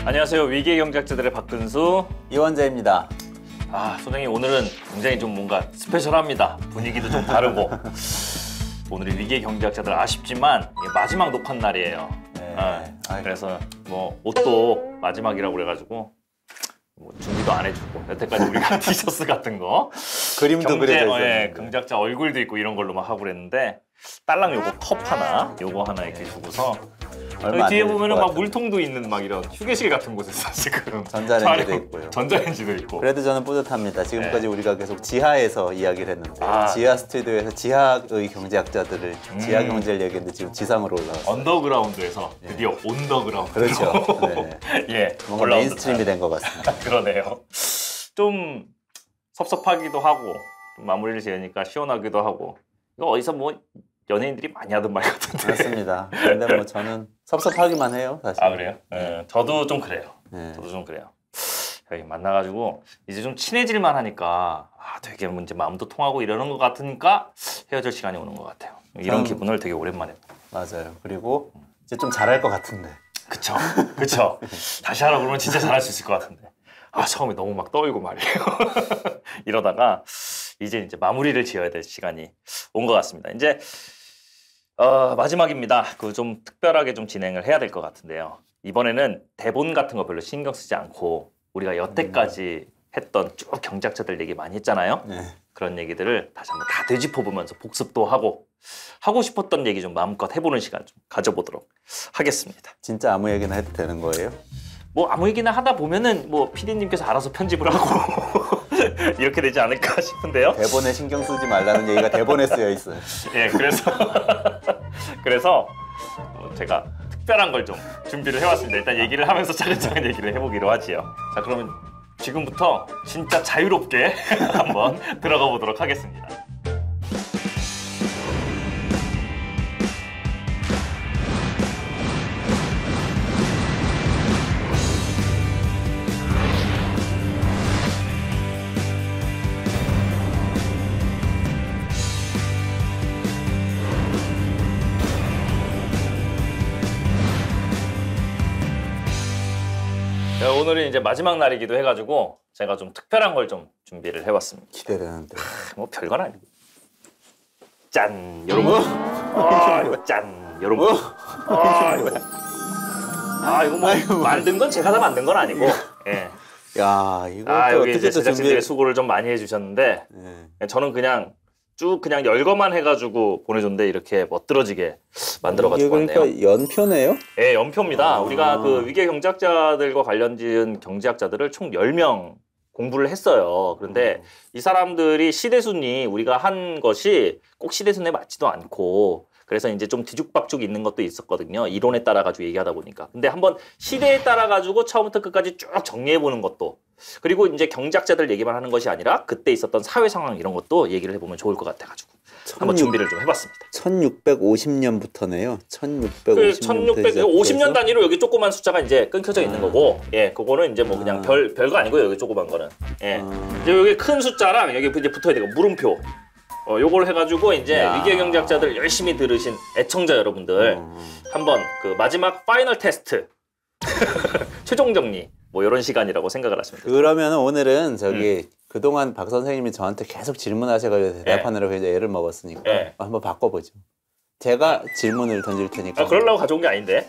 안녕하세요. 위기의 경제학자들의 박근수 이원재입니다. 소장님 오늘은 굉장히 좀 뭔가 스페셜합니다. 분위기도 좀 다르고 오늘이 위기의 경제학자들 아쉽지만 마지막 녹화 날이에요. 그래서 뭐 옷도 마지막이라고 그래가지고 뭐 준비도 안 해주고 여태까지 우리가 티셔츠 같은 거 그림도 그려져 있었는데 경제학자 얼굴도 있고 이런 걸로 막 하고 그랬는데 딸랑 요거 컵 하나 요거 하나 이렇게 주고서 여기 뒤에 보면은 막 물통도 있는 막 이런 휴게실 같은 곳에서 지금 전자레인지도 있고요. 전자레인지도 있고. 그래도 저는 뿌듯합니다. 지금까지 우리가 계속 지하에서 이야기를 했는데 지하 스튜디오에서 지하의 경제학자들을 지하 경제를 얘기했는데 지금 지상으로 올라왔어요. 언더그라운드에서 드디어 온더그라운드. 그렇죠. 네. 예, 뭔가 메인스트림이 된 것 같습니다. 그러네요. 좀 섭섭하기도 하고 좀 마무리를 지으니까 시원하기도 하고 이거 어디서 뭐 연예인들이 많이 하던 말 같은데. 맞습니다. 근데 뭐 저는 섭섭하기만 해요, 사실. 그래요? 저도 좀 그래요. 저도 좀 그래요. 여기 만나가지고 이제 좀 친해질만 하니까 되게 이제 마음도 통하고 이러는 것 같으니까 헤어질 시간이 오는 것 같아요. 이런 기분을 되게 오랜만에. 맞아요. 그리고 이제 좀 잘할 것 같은데. 그쵸. 다시 하라 그러면 진짜 잘할 수 있을 것 같은데. 처음에 너무 막 떨고 말이에요. 이러다가 이제 마무리를 지어야 될 시간이 온 것 같습니다. 이제 마지막입니다. 좀 특별하게 좀 진행을 해야 될 것 같은데요. 이번에는 대본 같은 거 별로 신경 쓰지 않고 우리가 여태까지 했던 쭉 경제학자들 얘기 많이 했잖아요. 그런 얘기들을 다시 한번 다 되짚어보면서 복습도 하고 싶었던 얘기 좀 마음껏 해보는 시간 좀 가져보도록 하겠습니다. 진짜 아무 얘기나 해도 되는 거예요? 뭐 아무 얘기나 하다 보면은 뭐 PD님께서 알아서 편집을 하고 이렇게 되지 않을까 싶은데요. 대본에 신경 쓰지 말라는 얘기가 대본에 쓰여 있어요. 예, 그래서 제가 특별한 걸 좀 준비를 해왔습니다. 일단 얘기를 하면서 차근차근 얘기를 해보기로 하지요. 자, 그러면 지금부터 진짜 자유롭게 한번 들어가 보도록 하겠습니다. 오늘은 이제 마지막 날이기도 해가지고 제가 좀 특별한 걸 좀 준비를 해봤습니다. 기대되는데. 뭐 별건 아니고. 짠, 여러분. 짠, 여러분. 이거 뭐 만든 건 제가 다 만든 건 아니고. 예. 야, 이거 여기 이제 제작진들이 수고를 좀 많이 해주셨는데 저는 그냥 열거만 해가지고 보내줬는데 이렇게 멋들어지게 만들어가지고 왔네요. 그러니까 연표네요? 네, 연표입니다. 우리가 위기의 경제학자들과 관련된 경제학자들을 총 10명 공부를 했어요. 그런데 이 사람들이 시대순위 우리가 한 것이 꼭 시대순위에 맞지도 않고 그래서 이제 좀 뒤죽박죽 있는 것도 있었거든요. 이론에 따라 가지고 얘기하다 보니까. 근데 한번 시대에 따라 가지고 처음부터 끝까지 쭉 정리해 보는 것도 그리고 이제 경제학자들 얘기만 하는 것이 아니라 그때 있었던 사회 상황 이런 것도 얘기를 해보면 좋을 것 같아가지고 한번 준비를 좀 해봤습니다. 1650년부터네요. 1650년 단위로 여기 조그만 숫자가 이제 끊겨져 있는 거고, 그거는 이제 뭐 그냥 별거 아니고요. 여기 조그만 거는. 이제 여기 큰 숫자랑 여기 이제 붙어야 되고 물음표. 요걸 해가지고 이제 위기의 경제학자들 열심히 들으신 애청자 여러분들 한번 마지막 파이널 테스트 최종 정리 뭐 이런 시간이라고 생각을 하십니다. 그러면 오늘은 그동안 박 선생님이 저한테 계속 질문하셔가지고 대답하느라고 이제 애를 먹었으니까 한번 바꿔보죠. 제가 질문을 던질 테니까. 그러려고 가져온 게 아닌데.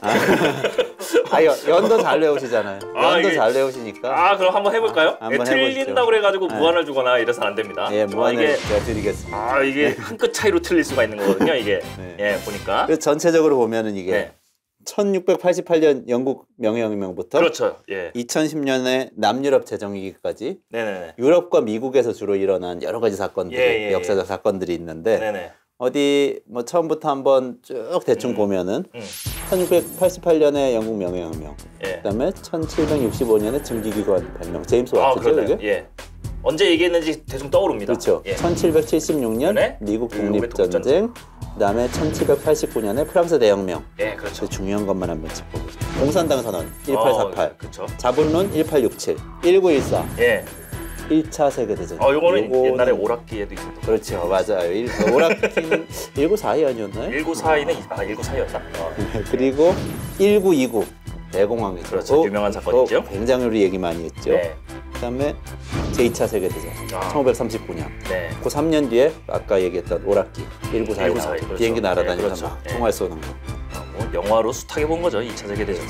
연도 잘 외우시잖아요. 연도 잘 외우시니까. 그럼 한번 해볼까요? 한번 틀린다고 그래가지고 무한을 주거나 이래서는 안 됩니다. 무한을 제가 드리겠습니다. 이게 한 끗 차이로 틀릴 수가 있는 거거든요. 이게. 보니까. 그래서 전체적으로 보면은 이게 1688년 영국 명예혁명부터 그렇죠. 2010년에 남유럽 재정위기까지 네네네. 유럽과 미국에서 주로 일어난 여러 가지 사건들이 역사적 사건들이 있는데 어디 뭐 처음부터 한번 쭉 대충 보면은 1688년에 영국 명예혁명, 그다음에 1765년에 증기기관 발명, 제임스 와트죠 이게? 언제 얘기했는지 대충 떠오릅니다. 그렇죠. 1776년 미국 독립전쟁, 그다음에 1789년에 프랑스 대혁명. 그렇죠. 중요한 것만 한번 짚어보죠. 공산당 선언 1848, 그렇죠. 자본론 1867, 1914. 1차 세계대전. 요거는 옛날에 오락기에도 있었던. 그렇죠, 맞아요. 오락기는 1942년이었나요? 1942는 1942였다. 그리고 1929. 대공황이죠. 그렇죠. 유명한 사건이죠. 굉장히 우리 얘기 많이 했죠. 네. 그다음에 제2차 세계대전 1939년. 네. 그 3년 뒤에 아까 얘기했던 오락기 1942 그렇죠. 비행기 날아다니면서 그렇죠. 막 총알 쏘는 거. 뭐 영화로 숱하게 본 거죠. 2차 세계대전.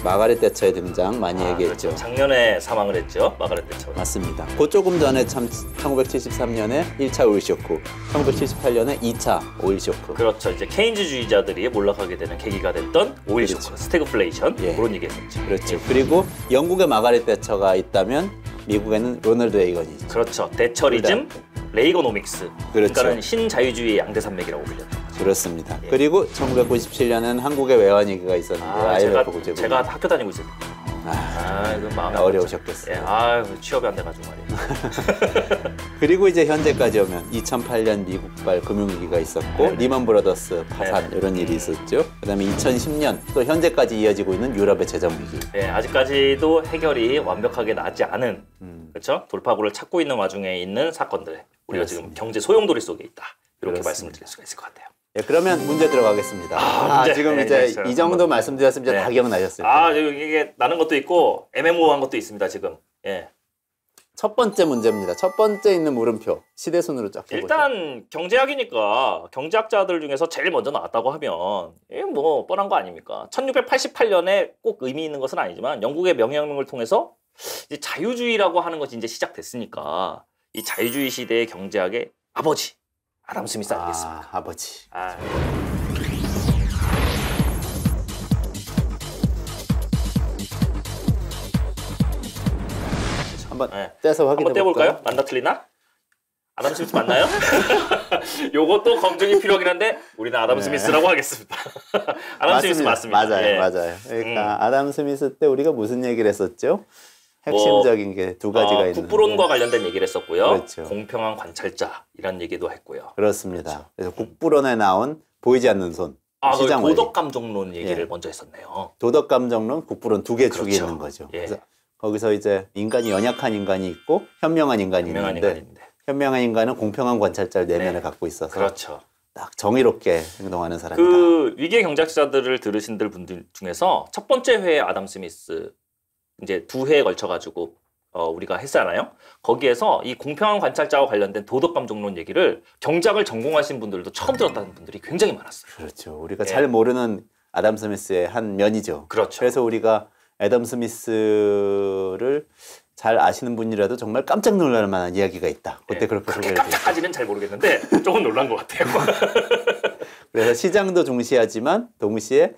마가렛 대처의 등장 많이 얘기했죠. 그렇죠. 작년에 사망을 했죠. 마가렛 대처. 맞습니다. 그 조금 전에 참 1973년에 1차 오일 쇼크, 1978년에 2차 오일 쇼크. 그렇죠. 이제 케인즈주의자들이 몰락하게 되는 계기가 됐던 오일 그렇죠. 쇼크, 스태그플레이션 예. 그런 얘기했었죠. 그렇죠. 그리고 영국에 마가렛 대처가 있다면 미국에는 로널드 레이건이죠. 그렇죠. 대처리즘, 레이거노믹스. 그렇죠. 그러니까는 신자유주의 양대산맥이라고 불렸죠. 그렇습니다. 예. 그리고 1997년에는 한국의 외환위기가 있었는데 IMF 구제부. 제가 학교 다니고 있을 때. 이거 마음이 어려우셨겠어요. 예, 취업이 안 돼가지고 말이에요. 그리고 이제 현재까지 오면 2008년 미국발 금융위기가 있었고 리먼 브라더스 파산 이런 일이 있었죠. 그다음에 2010년 또 현재까지 이어지고 있는 유럽의 재정 위기. 네, 아직까지도 해결이 완벽하게 나지 않은 그렇죠? 돌파구를 찾고 있는 와중에 있는 사건들. 우리가 그렇습니다. 지금 경제 소용돌이 속에 있다. 이렇게 그렇습니다. 말씀을 드릴 수가 있을 것 같아요. 예, 그러면 문제 들어가겠습니다. 문제. 지금 네, 이제 네, 이 정도 말씀드렸으면 이제 다 기억나셨을 거예요. 이게 나는 것도 있고 애매모호한 것도 있습니다. 지금. 예. 첫 번째 문제입니다. 첫 번째 있는 물음표 시대순으로 쫙 해보죠. 일단 경제학이니까 경제학자들 중에서 제일 먼저 나왔다고 하면 이게 뭐 뻔한 거 아닙니까? 1688년에 꼭 의미 있는 것은 아니지만 영국의 명예혁명을 통해서 이제 자유주의라고 하는 것이 이제 시작됐으니까 이 자유주의 시대의 경제학의 아버지 아담 스미스 아니겠습니까? 아버지. 한번 떼서 확인해 한번 떼볼까요? 맞나 틀리나? 아담 스미스 맞나요? 요것도 검증이 필요하긴 한데 우리는 아담 스미스라고 하겠습니다. 아담 스미스 맞습니다. 맞아요, 맞아요. 그러니까 아담 스미스 때 우리가 무슨 얘기를 했었죠? 핵심적인 게 두 가지가 있는데 국부론과 관련된 얘기를 했었고요. 그렇죠. 공평한 관찰자 이런 얘기도 했고요. 그렇습니다. 그래서 국부론에 나온 보이지 않는 손 시장 도덕감정론 얘기를 먼저 했었네요. 도덕감정론, 국부론 두 개 축이 있는 거죠. 그래서 거기서 이제 인간이 연약한 인간이 있고 현명한 인간이 있는데 현명한 인간은 공평한 관찰자를 내면에 갖고 있어서 그렇죠. 딱 정의롭게 행동하는 사람이다. 그 위기의 경제학자들을 들으신 분들 중에서 첫 번째 회에 아담 스미스 이제 2회에 걸쳐 가지고 우리가 했잖아요. 거기에서 이 공평한 관찰자와 관련된 도덕감정론 얘기를 경제학을 전공하신 분들도 처음 들었다는 분들이 굉장히 많았어요. 그렇죠. 우리가 잘 모르는 아담 스미스의 한 면이죠. 그렇죠. 그래서 우리가 아담 스미스를 잘 아시는 분이라도 정말 깜짝 놀랄 만한 이야기가 있다. 그때 그렇게 소개를 드렸죠. 깜짝까지는 잘 모르겠는데 조금 놀란 것 같아요. 그래서 시장도 중시하지만 동시에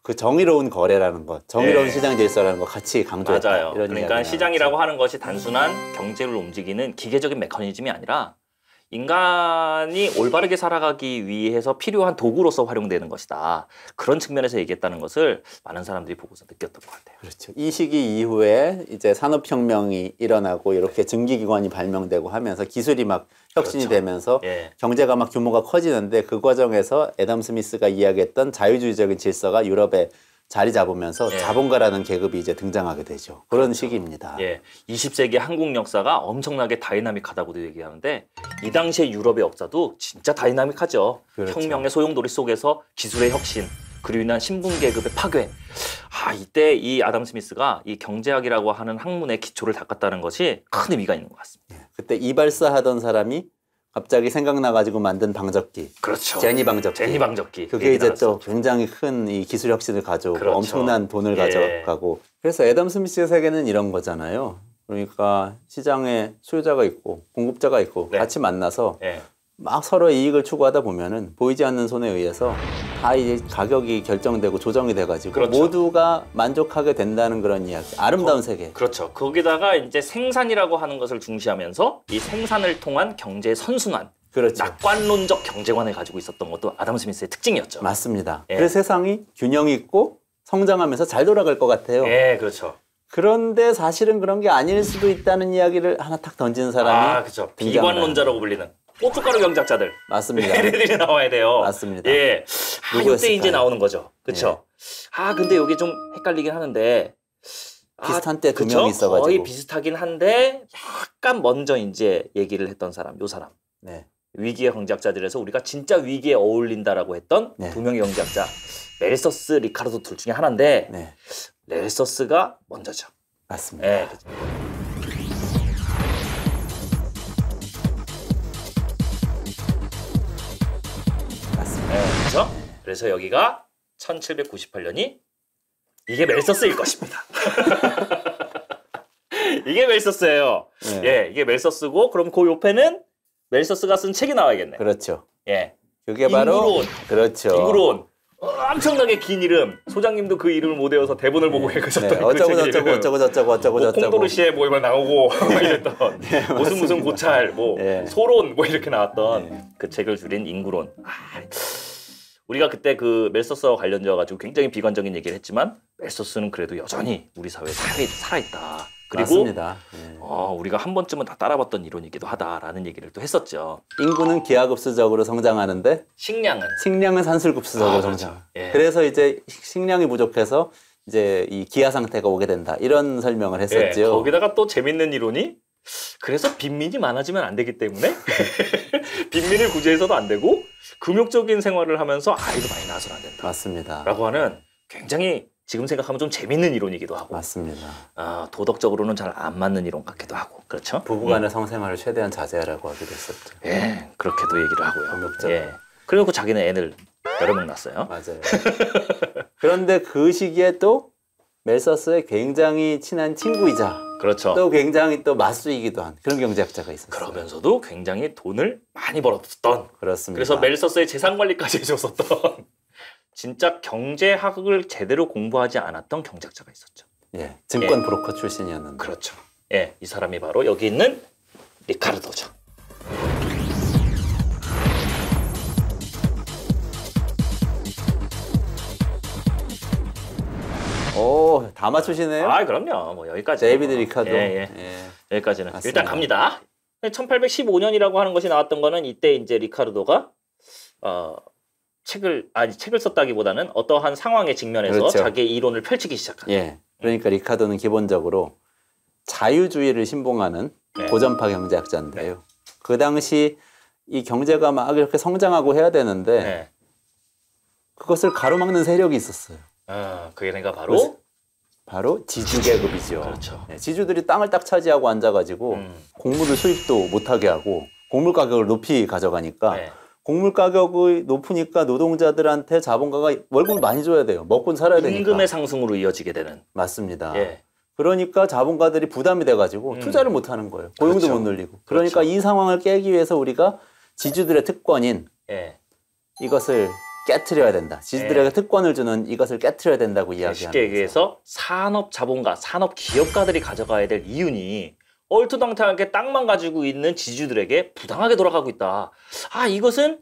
그 정의로운 거래라는 것, 정의로운 시장 질서라는 것 같이 강조했다. 맞아요. 이런 그러니까 시장이라고 하는 것이 단순한 경제를 움직이는 기계적인 메커니즘이 아니라 인간이 올바르게 살아가기 위해서 필요한 도구로서 활용되는 것이다. 그런 측면에서 얘기했다는 것을 많은 사람들이 보고서 느꼈던 것 같아요. 그렇죠. 이 시기 이후에 이제 산업혁명이 일어나고 이렇게 증기기관이 발명되고 하면서 기술이 막 혁신이 되면서 경제가 막 규모가 커지는데 그 과정에서 애덤 스미스가 이야기했던 자유주의적인 질서가 유럽에 자리 잡으면서 자본가라는 계급이 이제 등장하게 되죠. 그런 시기입니다. 20세기 한국 역사가 엄청나게 다이나믹하다고도 얘기하는데 이 당시의 유럽의 역사도 진짜 다이나믹하죠. 그렇죠. 혁명의 소용돌이 속에서 기술의 혁신, 그로 인한 신분 계급의 파괴. 이때 이 아담 스미스가 이 경제학이라고 하는 학문의 기초를 닦았다는 것이 큰 의미가 있는 것 같습니다. 그때 이발사 하던 사람이 갑자기 생각나가지고 만든 방적기. 그렇죠. 제니 방적기. 제니 방적기. 그게 이제 또 굉장히 큰 이 기술 혁신을 가져오고 그렇죠. 엄청난 돈을 가져가고. 그래서 애덤 스미스의 세계는 이런 거잖아요. 그러니까 시장에 수요자가 있고 공급자가 있고 같이 만나서 막 서로 이익을 추구하다 보면은 보이지 않는 손에 의해서 다 이제 가격이 결정되고 조정이 돼가지고 모두가 만족하게 된다는 그런 이야기. 아름다운 세계. 그렇죠. 거기다가 이제 생산이라고 하는 것을 중시하면서 이 생산을 통한 경제의 선순환. 그렇죠. 낙관론적 경제관을 가지고 있었던 것도 아담 스미스의 특징이었죠. 맞습니다. 그래서 세상이 균형 있고 성장하면서 잘 돌아갈 것 같아요. 그렇죠. 그런데 사실은 그런 게 아닐 수도 있다는 이야기를 하나 탁 던지는 사람이 그렇죠. 비관론자라고 불리는 고춧가루 경제학자들. 맞습니다. 얘네들이 나와야 돼요. 맞습니다. 이때 이제 나오는 거죠. 그렇죠. 근데 여기 좀 헷갈리긴 하는데 비슷한 때 두 명이 있어가지고 거의 비슷하긴 한데 약간 먼저 이제 얘기를 했던 사람, 요 사람. 위기의 경제학자들에서 우리가 진짜 위기에 어울린다라고 했던 두 명의 경제학자 멜서스, 리카르도 둘 중에 하나인데 멜서스가 먼저죠. 맞습니다. 네. 맞습니다. 네, 그렇죠? 그래서 여기가 1798년이 이게 멜서스일 것입니다. 이게 멜서스예요. 예, 이게 멜서스고 그럼 그 옆에는 멜서스가 쓴 책이 나와야겠네. 그렇죠. 예, 그게 바로 인구론. 그렇죠. 인구론. 엄청나게 긴 이름. 소장님도 그 이름을 못 외워서 대본을 보고 읽으셨던 어쩌고 콩도르시에 뭐 이거 나오고 이랬던 무슨 고찰 뭐 소론 뭐 이렇게 나왔던 그 책을 줄인 인구론. 우리가 그때 그 멜서스와 관련되어 가지고 굉장히 비관적인 얘기를 했지만 멜서스는 그래도 여전히 우리 사회에 살아있다. 그리고 우리가 한 번쯤은 다 따라봤던 이론이기도 하다라는 얘기를 또 했었죠. 인구는 기하급수적으로 성장하는데 식량은 산술급수적으로 성장. 그렇죠. 그래서 이제 식량이 부족해서 이제 이 기하 상태가 오게 된다. 이런 설명을 했었죠. 거기다가 또 재밌는 이론이 그래서 빈민이 많아지면 안 되기 때문에 빈민을 구제해서도 안 되고 금욕적인 생활을 하면서 아이도 많이 낳아서는 안 된다. 맞습니다. 라고 하는 굉장히 지금 생각하면 좀 재밌는 이론이기도 하고. 맞습니다. 도덕적으로는 잘 안 맞는 이론 같기도 하고. 그렇죠? 부부간의 성생활을 최대한 자제하라고 하기도 했었죠. 예, 그렇게도 얘기를 하고요. 금욕적으로. 예. 그리고 자기는 애를 여러 명 낳았어요. 맞아요. 그런데 그 시기에 또 멜서스의 굉장히 친한 친구이자 그렇죠. 또 굉장히 또 맞수이기도 한 그런 경제학자가 있었어요. 그러면서도 굉장히 돈을 많이 벌었던. 그렇습니다. 그래서 멜서스의 재산 관리까지 해줬었던 진짜 경제학을 제대로 공부하지 않았던 경제학자가 있었죠. 예, 증권 브로커 출신이었는데. 그렇죠. 예, 이 사람이 바로 여기 있는 리카르도죠. 오, 다 맞추시네요. 그럼요. 뭐 여기까지. 데이비드 리카르도. 여기까지는 맞습니다. 일단 갑니다. 1815년이라고 하는 것이 나왔던 거는 이때 이제 리카르도가 책을 썼다기보다는 어떠한 상황에 직면해서 그렇죠. 자기의 이론을 펼치기 시작한. 그러니까 리카르도는 기본적으로 자유주의를 신봉하는 고전파 경제학자인데요. 그 당시 이 경제가 막 이렇게 성장하고 해야 되는데 그것을 가로막는 세력이 있었어요. 그게 내가 바로 지주계급이죠. 그렇죠. 지주들이 땅을 딱 차지하고 앉아가지고 곡물을 수입도 못하게 하고 곡물 가격을 높이 가져가니까 곡물 가격이 높으니까 노동자들한테 자본가가 월급을 많이 줘야 돼요. 먹고 살아야 되니까. 임금의 상승으로 이어지게 되는. 맞습니다. 그러니까 자본가들이 부담이 돼가지고 투자를 못하는 거예요. 고용도 못 늘리고. 그러니까 이 상황을 깨기 위해서 우리가 지주들의 특권인 이것을 깨트려야 된다. 지주들에게 특권을 주는 이것을 깨트려야 된다고 이야기하는 쉽게 얘기해서 산업 자본가, 산업 기업가들이 가져가야 될 이윤이 얼토당토하게 땅만 가지고 있는 지주들에게 부당하게 돌아가고 있다. 이것은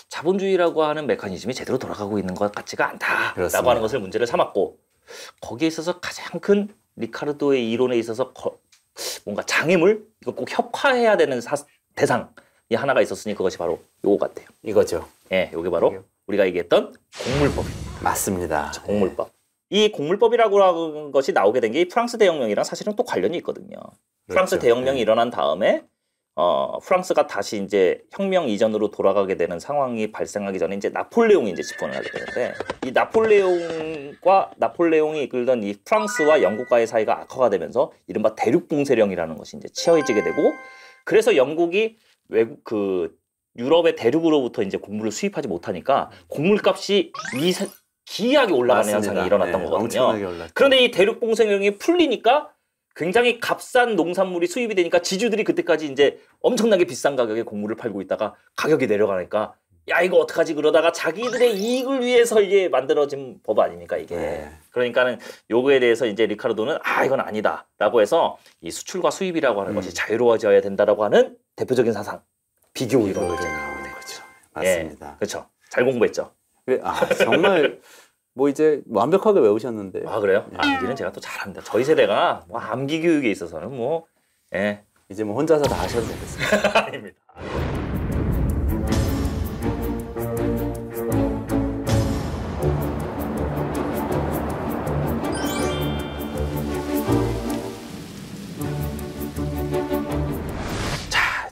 자본주의라고 하는 메커니즘이 제대로 돌아가고 있는 것 같지가 않다라고 그렇습니다. 하는 것을 문제를 삼았고 거기에 있어서 가장 큰 리카르도의 이론에 있어서 뭔가 장애물, 이거 꼭 협화해야 되는 대상이 하나가 있었으니 그것이 바로 요거 같아요. 이거죠. 요게 바로 우리가 얘기했던 곡물법입니다. 맞습니다. 곡물법. 이 곡물법이라고 하는 것이 나오게 된 게 프랑스 대혁명이랑 사실은 또 관련이 있거든요. 프랑스 대혁명이 일어난 다음에 프랑스가 다시 이제 혁명 이전으로 돌아가게 되는 상황이 발생하기 전에 이제 나폴레옹이 이제 집권을 하게 되는데 이 나폴레옹이 이끌던 이 프랑스와 영국과의 사이가 악화가 되면서 이른바 대륙봉쇄령이라는 것이 이제 치어지게 되고 그래서 영국이 유럽의 대륙으로부터 이제 곡물을 수입하지 못하니까 곡물값이 기이하게 올라가는 현상이 일어났던 거거든요. 그런데 이 대륙봉쇄령이 풀리니까 굉장히 값싼 농산물이 수입이 되니까 지주들이 그때까지 이제 엄청나게 비싼 가격에 곡물을 팔고 있다가 가격이 내려가니까 야 이거 어떡하지 그러다가 자기들의 이익을 위해서 이게 만들어진 법 아닙니까 이게. 그러니까는 요거에 대해서 이제 리카르도는 이건 아니다라고 해서 이 수출과 수입이라고 하는 것이 자유로워져야 된다라고 하는 대표적인 사상 비교 이론을 나오게 된 거죠. 맞습니다. 그렇죠. 잘 공부했죠. 정말 뭐 이제 완벽하게 외우셨는데. 그래요? 암기는 제가 또 잘합니다. 저희 세대가 뭐 암기 교육에 있어서는 이제 뭐 혼자서 다 하셔도 되겠습니다. 아닙니다.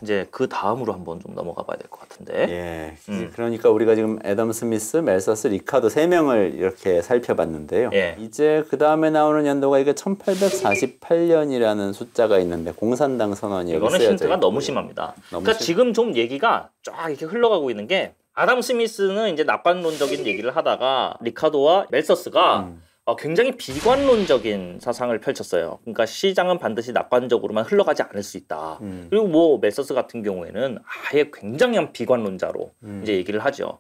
이제 그 다음으로 한번 좀 넘어가 봐야 될 것 같은데. 예. 그러니까 우리가 지금 애덤 스미스, 멜서스, 리카도 3명을 이렇게 살펴봤는데요. 이제 그 다음에 나오는 연도가 이게 1848년이라는 숫자가 있는데 공산당 선언이 여기 이거는 쓰여져 힌트가 있고요. 너무 심합니다. 그러니까 지금 좀 얘기가 쫙 이렇게 흘러가고 있는 게 아담 스미스는 이제 낙관론적인 얘기를 하다가 리카도와 멜서스가 굉장히 비관론적인 사상을 펼쳤어요. 그러니까 시장은 반드시 낙관적으로만 흘러가지 않을 수 있다. 그리고 뭐 멜서스 같은 경우에는 아예 굉장한 비관론자로 이제 얘기를 하죠.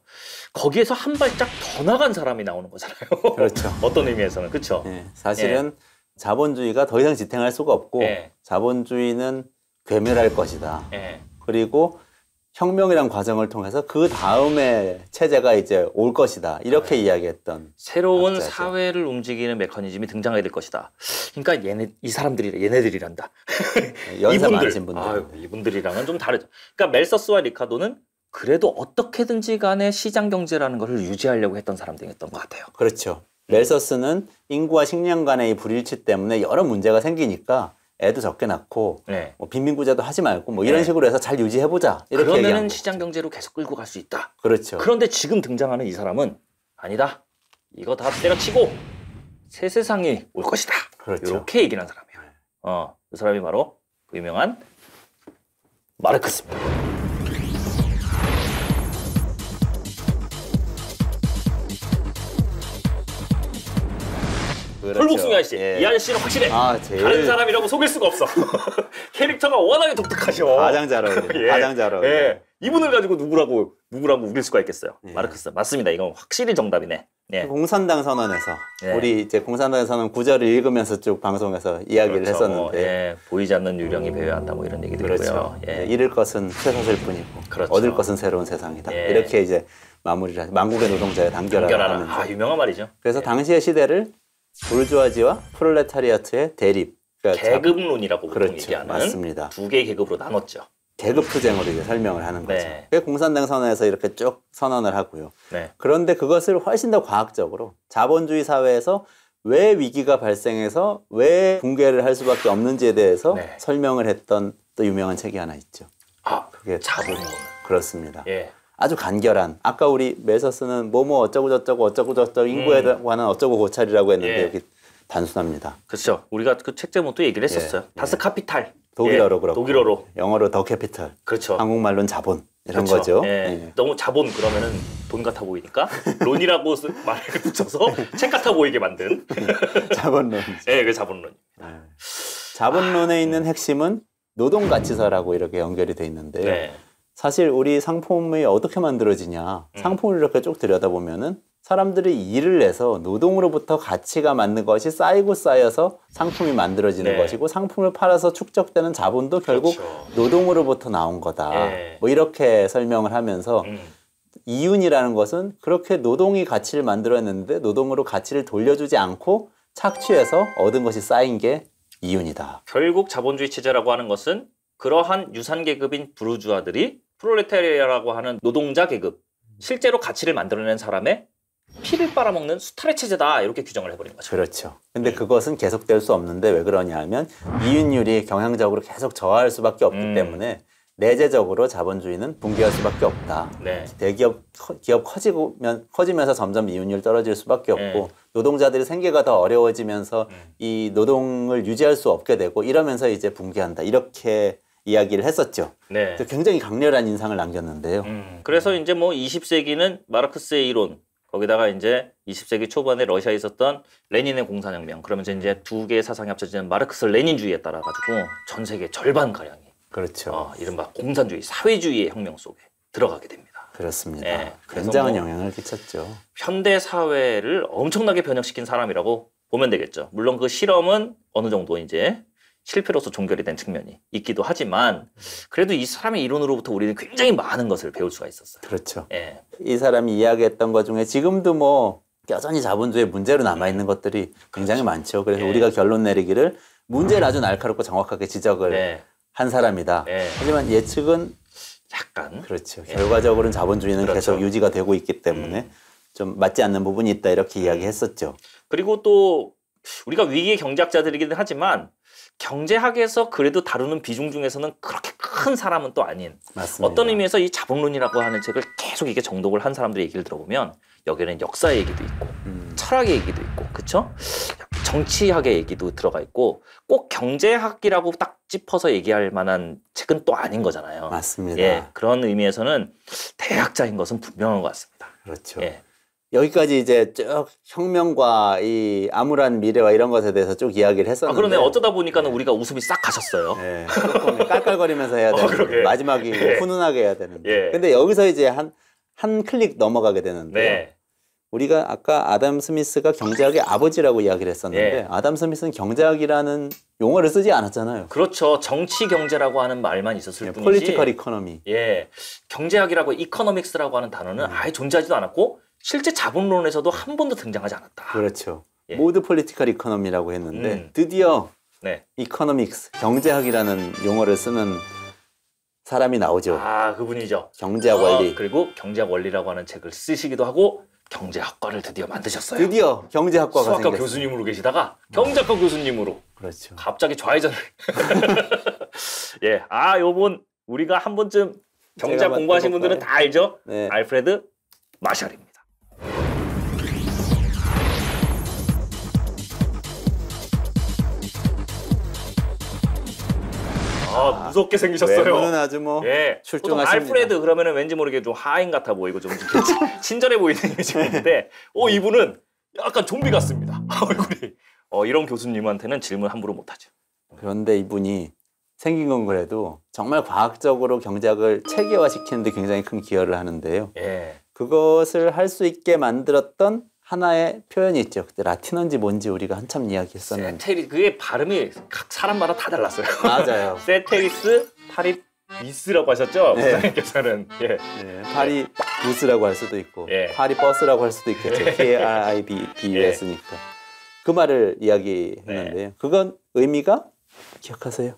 거기에서 한 발짝 더 나간 사람이 나오는 거잖아요. 그렇죠. 어떤 의미에서는 그렇죠. 사실은 자본주의가 더 이상 지탱할 수가 없고 자본주의는 괴멸할 것이다. 그리고 혁명이란 과정을 통해서 그 다음에 체제가 이제 올 것이다. 이렇게 이야기했던 새로운 학자죠. 사회를 움직이는 메커니즘이 등장하게 될 것이다. 그러니까 얘네들이란다. 연세 많으신 분들. 이분들이랑은 좀 다르죠. 그러니까 멜서스와 리카도는 그래도 어떻게든지 간에 시장 경제라는 것을 유지하려고 했던 사람들이었던 것 같아요. 그렇죠. 멜서스는 인구와 식량 간의 이 불일치 때문에 여러 문제가 생기니까 애도 적게 낳고 뭐 빈민구제도 하지 말고 뭐 이런 식으로 해서 잘 유지해보자. 이렇게 그러면은 시장 경제로 계속 끌고 갈 수 있다. 그렇죠. 그런데 지금 등장하는 이 사람은 아니다. 이거 다 때려치고 새 세상이 올 것이다. 그렇죠. 이렇게 얘기를 한 사람이야. 그 사람이 바로 그 유명한 마르크스입니다. 그렇죠. 홀복숭이 아저씨. 이 아저씨는 확실해. 다른 사람이라고 속일 수가 없어. 캐릭터가 워낙에 독특하죠. 가장 잘 어울려요. 가장 잘 어울려요. 이분을 가지고 누구라고 우길 수가 있겠어요. 마르크스. 맞습니다. 이건 확실히 정답이네. 공산당 선언에서 우리 이제 공산당 선언 구절을 읽으면서 쭉 방송에서 이야기를 했었는데 보이지 않는 유령이 배회한다 뭐 이런 얘기도 있고요. 잃을 것은 쇠사슬 뿐이고 얻을 것은 새로운 세상이다. 이렇게 이제 마무리를 하죠. 만국의 노동자의 단결하는 유명한 말이죠. 그래서 당시의 시대를 불주아지와 프롤레타리아트의 대립, 그러니까 계급론이라고 보통 얘기하는 맞습니다. 두 개의 계급으로 나눴죠. 계급투쟁으로 이제 설명을 하는 거죠. 그게 공산당 선언에서 이렇게 쭉 선언을 하고요. 그런데 그것을 훨씬 더 과학적으로 자본주의 사회에서 왜 위기가 발생해서 왜 붕괴를 할 수밖에 없는지에 대해서 설명을 했던 또 유명한 책이 하나 있죠. 그게 자본론. 그렇습니다. 아주 간결한. 아까 우리 멜서스는 뭐뭐 어쩌고 저쩌고 인구에 관한 어쩌고 고찰이라고 했는데 여기 단순합니다. 그렇죠. 우리가 그 책 제목도 얘기를 했었어요. 다스 카피탈. 독일어로 그렇고 독일어로. 영어로 더 캐피털. 그렇죠. 한국말로는 자본. 이런 거죠. 너무 자본 그러면은 돈 같아 보이니까 론이라고 말을 붙여서 책 같아 보이게 만든 자본론. 그 자본론. 자본론에 있는 핵심은 노동가치서라고 이렇게 연결이 돼 있는데요. 사실 우리 상품이 어떻게 만들어지냐. 상품을 이렇게 쭉 들여다보면은 사람들이 일을 내서 노동으로부터 가치가 맞는 것이 쌓이고 쌓여서 상품이 만들어지는 것이고 상품을 팔아서 축적되는 자본도 결국 노동으로부터 나온 거다. 뭐 이렇게 설명을 하면서 이윤이라는 것은 그렇게 노동이 가치를 만들어냈는데 노동으로 가치를 돌려주지 않고 착취해서 얻은 것이 쌓인 게 이윤이다. 결국 자본주의 체제라고 하는 것은 그러한 유산계급인 부르주아들이 프롤레타리아라고 하는 노동자 계급, 실제로 가치를 만들어낸 사람의 피를 빨아먹는 수탈의 체제다 이렇게 규정을 해버린 거죠. 그렇죠. 근데 그것은 계속될 수 없는데 왜 그러냐 하면 이윤율이 경향적으로 계속 저하할 수밖에 없기 때문에 내재적으로 자본주의는 붕괴할 수밖에 없다. 기업 커지면서 점점 이윤율 떨어질 수밖에 없고 노동자들의 생계가 더 어려워지면서 이 노동을 유지할 수 없게 되고 이러면서 이제 붕괴한다. 이렇게 이야기를 했었죠. 굉장히 강렬한 인상을 남겼는데요. 그래서 이제 뭐 20세기는 마르크스의 이론, 거기다가 이제 20세기 초반에 러시아에 있었던 레닌의 공산혁명, 그러면서 이제 두 개의 사상이 합쳐지는 마르크스 레닌주의에 따라 가지고 전 세계 절반 가량이 그렇죠. 이른바 공산주의, 사회주의의 혁명 속에 들어가게 됩니다. 그렇습니다. 굉장한 영향을 끼쳤죠. 현대 사회를 엄청나게 변혁시킨 사람이라고 보면 되겠죠. 물론 그 실험은 어느 정도 이제 실패로서 종결이 된 측면이 있기도 하지만 그래도 이 사람의 이론으로부터 우리는 굉장히 많은 것을 배울 수가 있었어요. 그렇죠. 이 사람이 이야기했던 것 중에 지금도 뭐 여전히 자본주의 문제로 남아있는 것들이 굉장히 많죠. 그래서 우리가 결론 내리기를 문제를 아주 날카롭고 정확하게 지적을 한 사람이다. 하지만 예측은 약간 그렇죠. 결과적으로는 자본주의는 계속 유지가 되고 있기 때문에 좀 맞지 않는 부분이 있다 이렇게 이야기했었죠. 그리고 또 우리가 위기의 경제학자들이긴 하지만 경제학에서 그래도 다루는 비중 중에서는 그렇게 큰 사람은 또 아닌. 맞습니다. 어떤 의미에서 이 자본론이라고 하는 책을 계속 이게 정독을 한 사람들의 얘기를 들어보면 여기에는 역사 얘기도 있고 철학의 얘기도 있고 그쵸? 정치학의 얘기도 들어가 있고 꼭 경제학이라고 딱 짚어서 얘기할 만한 책은 또 아닌 거잖아요. 맞습니다. 예, 그런 의미에서는 대학자인 것은 분명한 것 같습니다. 그렇죠. 예. 여기까지 이제 쭉 혁명과 이 암울한 미래와 이런 것에 대해서 쭉 이야기를 했었는데. 그러네. 어쩌다 보니까는 우리가 웃음이 싹 가셨어요. 네, 조금 깔깔거리면서 해야 되는데 마지막이 훈훈하게 해야 되는데. 근데 여기서 이제 한 클릭 넘어가게 되는데. 네. 우리가 아까 아담 스미스가 경제학의 아버지라고 이야기를 했었는데 아담 스미스는 경제학이라는 용어를 쓰지 않았잖아요. 그렇죠. 정치 경제라고 하는 말만 있었을 뿐이지. 폴리티컬 이코노미. 예, 경제학이라고 이코노믹스라고 하는 단어는 아예 존재하지도 않았고 실제 자본론에서도 한 번도 등장하지 않았다. 그렇죠. 모두 폴리티컬 이코노미라고 했는데 드디어 이코노믹스, 경제학이라는 용어를 쓰는 사람이 나오죠. 그분이죠. 경제학 원리. 그리고 경제학 원리라고 하는 책을 쓰시기도 하고 경제학과를 드디어 만드셨어요. 드디어 경제학과가 수학과 생겼어요. 교수님으로 계시다가 경제학과 교수님으로. 그렇죠. 갑자기 좌회전을. 예, 요번 우리가 한 번쯤 경제학 공부하신 분들은 다 알죠? 네. 알프레드 마샬입니다. 무섭게 생기셨어요. 외모는 아주 출중하십니다. 알프레드 그러면은 왠지 모르게 좀 하인 같아 보이고 좀 친절해 보이는 이미지가 있는데 이분은 약간 좀비 같습니다. 얼굴이. 이런 교수님한테는 질문 함부로 못하죠. 그런데 이분이 생긴 건 그래도 정말 과학적으로 경제학을 체계화시키는 데 굉장히 큰 기여를 하는데요. 그것을 할 수 있게 만들었던 하나의 표현이 있죠. 그때 라틴어인지 뭔지 우리가 한참 이야기했었는데. 그게 발음이 각 사람마다 다 달랐어요. 맞아요. 세테리스 파리비스라고 하셨죠? 부장님께서는. 파리부스라고 할 수도 있고 파리버스라고 할 수도 있겠죠. PARIBUS니까. 그 말을 이야기했는데요. 그건 의미가 기억하세요?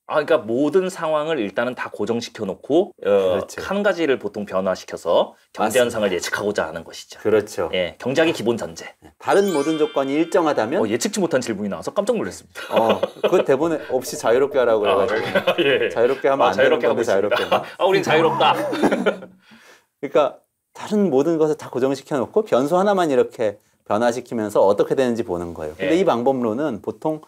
그러니까 모든 상황을 일단은 다 고정시켜 놓고 그렇죠. 한 가지를 보통 변화시켜서 경제 현상을 예측하고자 하는 것이죠. 그렇죠. 경제학의 기본 전제. 다른 모든 조건이 일정하다면 예측치 못한 질문이 나와서 깜짝 놀랐습니다. 그 대본에 없이 자유롭게 하라고 그래가지고 자유롭게 하면 안 되는 건데 자유롭게. 우린 자유롭다. 그러니까 다른 모든 것을 다 고정시켜 놓고 변수 하나만 이렇게 변화시키면서 어떻게 되는지 보는 거예요. 근데 이 방법론은 보통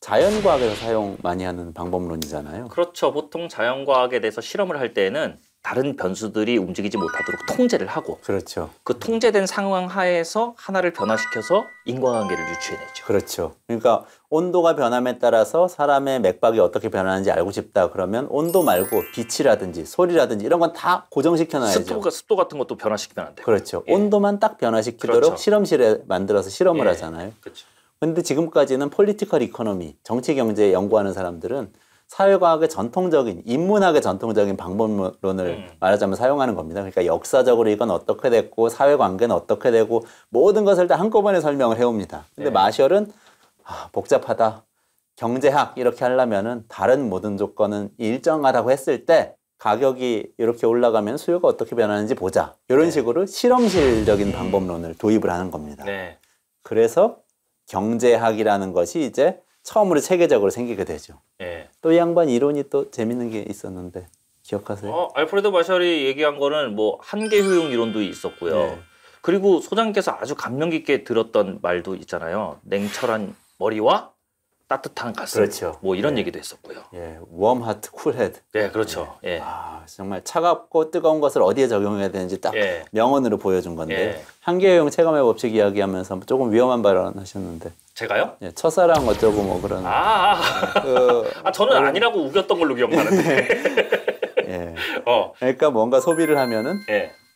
자연과학에서 사용 많이 하는 방법론이잖아요. 그렇죠. 보통 자연과학에 대해서 실험을 할 때는 다른 변수들이 움직이지 못하도록 통제를 하고 그렇죠. 그 통제된 상황 하에서 하나를 변화시켜서 인과관계를 유추해내죠. 그렇죠. 그러니까 온도가 변함에 따라서 사람의 맥박이 어떻게 변하는지 알고 싶다 그러면 온도 말고 빛이라든지 소리라든지 이런 건 다 고정시켜놔야죠. 습도 같은 것도 변화시키면 안 돼요. 그렇죠. 온도만 딱 변화시키도록 실험실에 만들어서 실험을 하잖아요. 그렇죠. 근데 지금까지는 폴리티컬 이코노미, 정치 경제 연구하는 사람들은 사회과학의 전통적인, 인문학의 전통적인 방법론을 말하자면 사용하는 겁니다. 그러니까 역사적으로 이건 어떻게 됐고 사회관계는 어떻게 되고 모든 것을 다 한꺼번에 설명을 해옵니다. 근데 마셜은 복잡하다. 경제학 이렇게 하려면은 다른 모든 조건은 일정하다고 했을 때 가격이 이렇게 올라가면 수요가 어떻게 변하는지 보자. 이런 식으로 실험실적인 방법론을 도입을 하는 겁니다. 그래서 경제학이라는 것이 이제 처음으로 체계적으로 생기게 되죠. 또 이 양반 이론이 또 재밌는 게 있었는데 기억하세요? 알프레드 마샬이 얘기한 거는 한계 효용 이론도 있었고요. 그리고 소장님께서 아주 감명 깊게 들었던 말도 있잖아요. 냉철한 머리와 따뜻한 가슴. 그렇죠. 이런 얘기도 했었고요. 웜 하트, 쿨 헤드. 그렇죠. 정말 차갑고 뜨거운 것을 어디에 적용해야 되는지 딱 명언으로 보여준 건데 한계효용 체감의 법칙 이야기하면서 조금 위험한 발언 하셨는데 제가요? 첫사랑 어쩌고 그런 저는 아니라고 우겼던 걸로 기억나는데 그러니까 뭔가 소비를 하면은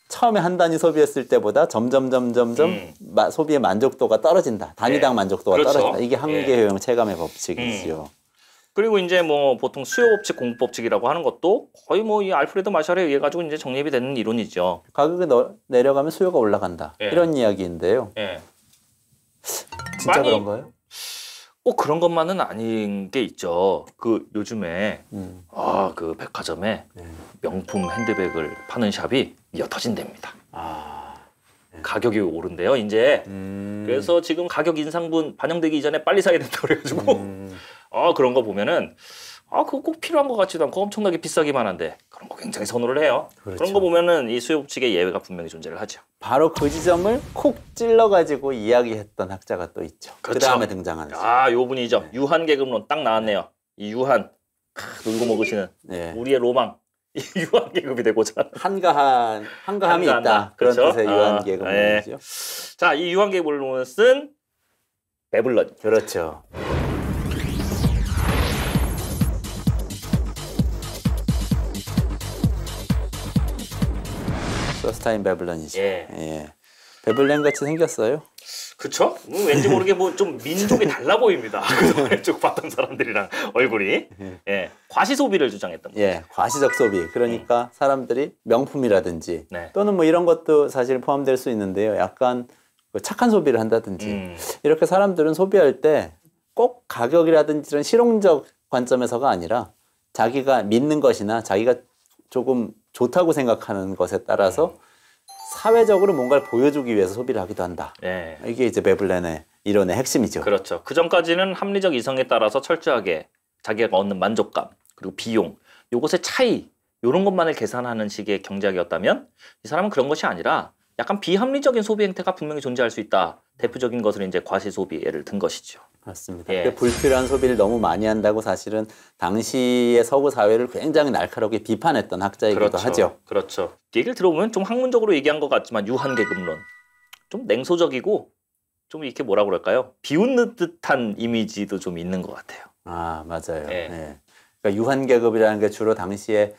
처음에 한 단위 소비했을 때보다 점점 소비의 만족도가 떨어진다. 단위당 만족도가 떨어진다. 이게 한계효용 체감의 법칙이죠. 그리고 이제 보통 수요 법칙, 공급 법칙이라고 하는 것도 거의 이 알프레드 마샬에 의해 가지고 이제 정립이 되는 이론이죠. 가격이 내려가면 수요가 올라간다. 이런 이야기인데요. 진짜 그런가요? 꼭 그런 것만은 아닌 게 있죠. 요즘에 그 백화점에 명품 핸드백을 파는 샵이 미어 터진답니다. 가격이 오른대요, 이제. 그래서 지금 가격 인상분 반영되기 이전에 빨리 사야 된다고 그래가지고 그런 거 보면은 그거 꼭 필요한 것 같지도 않고 엄청나게 비싸기만 한데 그런 거 굉장히 선호를 해요. 그렇죠. 그런 거 보면은 이 수요 법칙의 예외가 분명히 존재를 하죠. 바로 그 지점을 콕 찔러가지고 이야기했던 학자가 또 있죠. 그렇죠. 그 다음에 등장하는. 요 분이죠. 네. 유한계급론 딱 나왔네요. 이 유한 놀고 먹으시는 우리의 로망. 이 유한계급이 되고자 한가함이 있다. 그런 그렇죠? 뜻의 유한계급론이죠. 자, 이 유한계급론을 쓴 베블런. 그렇죠. 서스타인 베블런이죠. 예. 베블렌 같이 생겼어요. 그쵸? 왠지 모르게 뭐 좀 민족이 달라 보입니다. 그동안에 쭉 봤던 사람들이랑 얼굴이. 예. 과시 소비를 주장했던 거죠. 예, 과시적 소비. 그러니까 사람들이 명품이라든지 또는 뭐 이런 것도 사실 포함될 수 있는데요. 약간 착한 소비를 한다든지 이렇게 사람들은 소비할 때 꼭 가격이라든지 이런 실용적 관점에서가 아니라 자기가 믿는 것이나 자기가 조금 좋다고 생각하는 것에 따라서 사회적으로 뭔가를 보여주기 위해서 소비를 하기도 한다. 이게 이제 베블렌의 이론의 핵심이죠. 그렇죠. 그 전까지는 합리적 이성에 따라서 철저하게 자기가 얻는 만족감 그리고 비용 요것의 차이 이런 것만을 계산하는 식의 경제학이었다면 이 사람은 그런 것이 아니라 약간 비합리적인 소비 행태가 분명히 존재할 수 있다. 대표적인 것을 이제 과시 소비 예를 든 것이죠. 맞습니다. 불필요한 소비를 너무 많이 한다고 사실은 당시의 서구 사회를 굉장히 날카롭게 비판했던 학자이기도 하죠. 그렇죠. 얘기를 들어보면 좀 학문적으로 얘기한 것 같지만 유한계급론 좀 냉소적이고 좀 이렇게 뭐라 그럴까요? 비웃는 듯한 이미지도 좀 있는 것 같아요. 맞아요. 그러니까 유한계급이라는 게 주로 당시에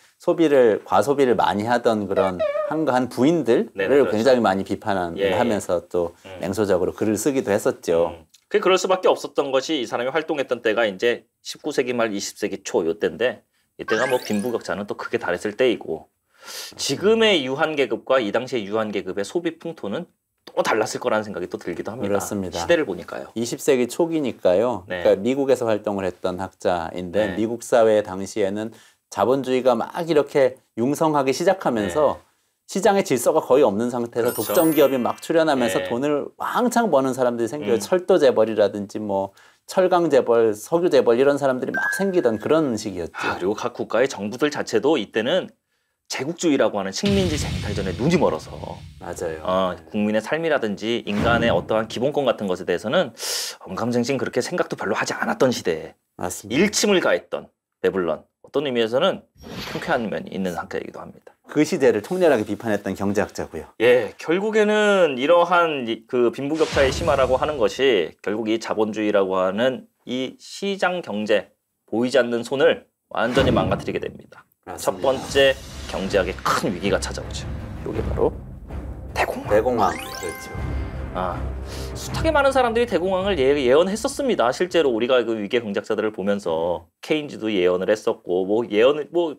과소비를 많이 하던 그런 한가한 부인들을 그렇죠. 굉장히 많이 비판하면서 또 냉소적으로 글을 쓰기도 했었죠. 그럴 수밖에 없었던 것이 이 사람이 활동했던 때가 이제 19세기 말 20세기 초 요때인데 이때가 뭐 빈부격차는 또 크게 달했을 때이고 지금의 유한계급과 이 당시의 유한계급의 소비 풍토는 또 달랐을 거라는 생각이 또 들기도 합니다. 그렇습니다. 시대를 보니까요. 20세기 초기니까요. 그러니까 미국에서 활동을 했던 학자인데 미국 사회 당시에는 자본주의가 막 이렇게 융성하기 시작하면서 시장의 질서가 거의 없는 상태에서 그렇죠. 독점 기업이 막 출현하면서 돈을 왕창 버는 사람들이 생겨요. 철도 재벌이라든지 뭐 철강 재벌, 석유 재벌 이런 사람들이 막 생기던 그런 시기였죠. 그리고 각 국가의 정부들 자체도 이때는 제국주의라고 하는 식민지 쟁탈전에 눈이 멀어서 맞아요. 국민의 삶이라든지 인간의 어떠한 기본권 같은 것에 대해서는 언감생심 그렇게 생각도 별로 하지 않았던 시대에 맞습니다. 일침을 가했던 베블런 어떤 의미에서는 통쾌한 면이 있는 학자이기도 합니다. 그 시대를 통렬하게 비판했던 경제학자고요. 결국에는 이러한 그 빈부격차의 심화라고 하는 것이 결국 이 자본주의라고 하는 이 시장 경제 보이지 않는 손을 완전히 망가뜨리게 됩니다. 맞습니다. 첫 번째 경제학의 큰 위기가 찾아오죠. 이게 바로 대공황. 그렇죠. 숱하게 많은 사람들이 대공황을 예언했었습니다. 실제로 우리가 그 위계 경제학자들을 보면서 케인즈도 예언을 했었고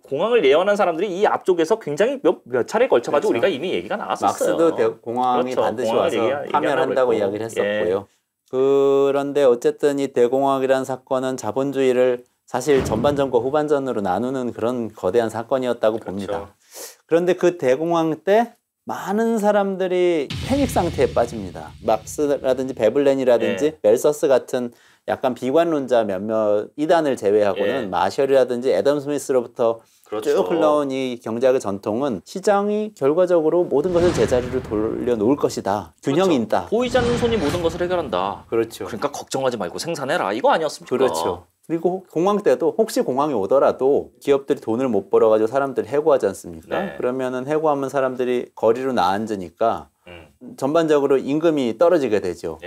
공황을 예언한 사람들이 이 앞쪽에서 굉장히 몇 차례 걸쳐가지고 우리가 이미 얘기가 나왔었어요. 막스도 공황이 반드시 와서 파멸한다고 이야기를 했었고요. 그런데 어쨌든 이 대공황이라는 사건은 자본주의를 사실 전반전과 후반전으로 나누는 그런 거대한 사건이었다고 봅니다. 그런데 그 대공황 때 많은 사람들이 패닉 상태에 빠집니다. 막스라든지 베블렌이라든지 멜서스 같은 약간 비관론자 몇몇 이단을 제외하고는 마셜이라든지 애덤 스미스로부터 쭉 흘러온 이 경제학의 전통은 시장이 결과적으로 모든 것을 제자리로 돌려놓을 것이다. 균형이 있다. 보이지 않는 손이 모든 것을 해결한다. 그렇죠. 그러니까 걱정하지 말고 생산해라. 이거 아니었습니까? 그렇죠. 그리고 공황 때도 혹시 공황이 오더라도 기업들이 돈을 못 벌어가지고 사람들 해고하지 않습니까? 그러면은 해고하면 사람들이 거리로 나앉으니까 전반적으로 임금이 떨어지게 되죠.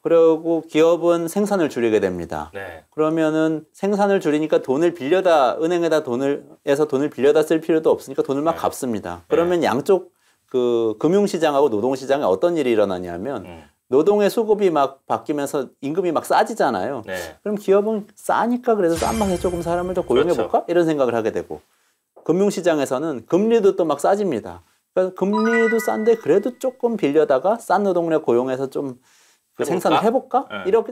그리고 기업은 생산을 줄이게 됩니다. 그러면은 생산을 줄이니까 은행에다 돈을 빌려다 쓸 필요도 없으니까 돈을 막 갚습니다. 그러면 양쪽 그 금융시장하고 노동시장에 어떤 일이 일어나냐면 노동의 수급이 막 바뀌면서 임금이 막 싸지잖아요. 그럼 기업은 싸니까 그래서 싼 맛에 조금 사람을 더 고용해볼까? 이런 생각을 하게 되고 금융시장에서는 금리도 또 막 싸집니다. 그러니까 금리도 싼데 그래도 조금 빌려다가 싼 노동력 고용해서 좀 생산을 해볼까?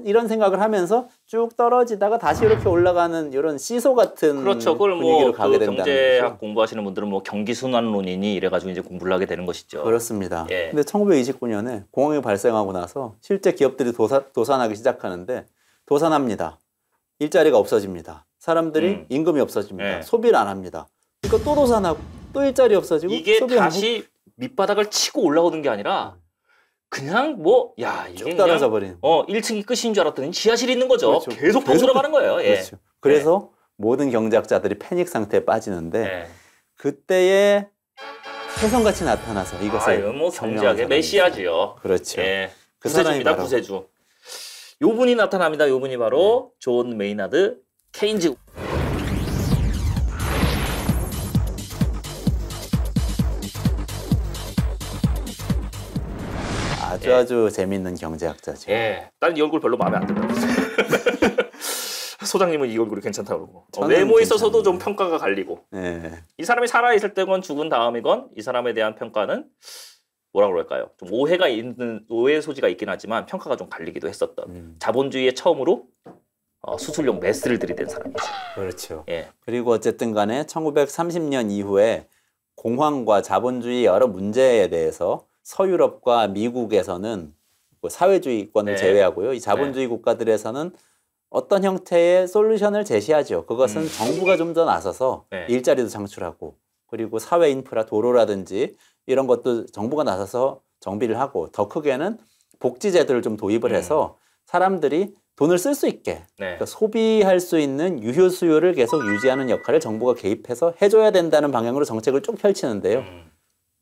이런 생각을 하면서 쭉 떨어지다가 다시 이렇게 올라가는 이런 시소 같은 분위기로 가게 된다는 경제학 거죠. 공부하시는 분들은 경기순환론이니 이래가지고 이제 공부를 하게 되는 것이죠. 그렇습니다. 근데 1929년에 공황이 발생하고 나서 실제 기업들이 도산하기 시작하는데 도산합니다. 일자리가 없어집니다. 사람들이 임금이 없어집니다. 소비를 안 합니다. 그러니까 또 도산하고 또 일자리 없어지고 이게 다시 밑바닥을 치고 올라오는 게 아니라 그냥 뭐 야 이게 쭉 떨어져 버리는 1층이 끝인 줄 알았더니 지하실이 있는 거죠. 그렇죠. 계속 더 들어가는 거예요. 그렇죠. 그래서 모든 경제학자들이 패닉 상태에 빠지는데 그때에 혜성같이 나타나서 이것을 뭐 경제학의 메시아지요. 그렇죠. 그 구세주입니다. 구세주. 요 분이 나타납니다. 요 분이 바로 존 메이나드 케인즈. 아주 재밌는 경제학자죠. 난 이 얼굴 별로 마음에 안 든다고. 소장님은 이 얼굴이 괜찮다고 그러고 외모에 있어서도 좀 평가가 갈리고 이 사람이 살아있을 때건 죽은 다음이건 이 사람에 대한 평가는 뭐라 그럴까요? 좀 오해 소지가 있긴 하지만 평가가 좀 갈리기도 했었던 자본주의의 처음으로 수술용 메스를 들이댄 사람이죠. 그렇죠. 그리고 어쨌든 간에 1930년 이후에 공황과 자본주의 여러 문제에 대해서 서유럽과 미국에서는 사회주의권을 제외하고요. 이 자본주의 국가들에서는 어떤 형태의 솔루션을 제시하죠. 그것은 정부가 좀 더 나서서 일자리도 창출하고 그리고 사회 인프라, 도로라든지 이런 것도 정부가 나서서 정비를 하고 더 크게는 복지제도를 좀 도입을 해서 사람들이 돈을 쓸 수 있게 그러니까 소비할 수 있는 유효 수요를 계속 유지하는 역할을 정부가 개입해서 해줘야 된다는 방향으로 정책을 쭉 펼치는데요.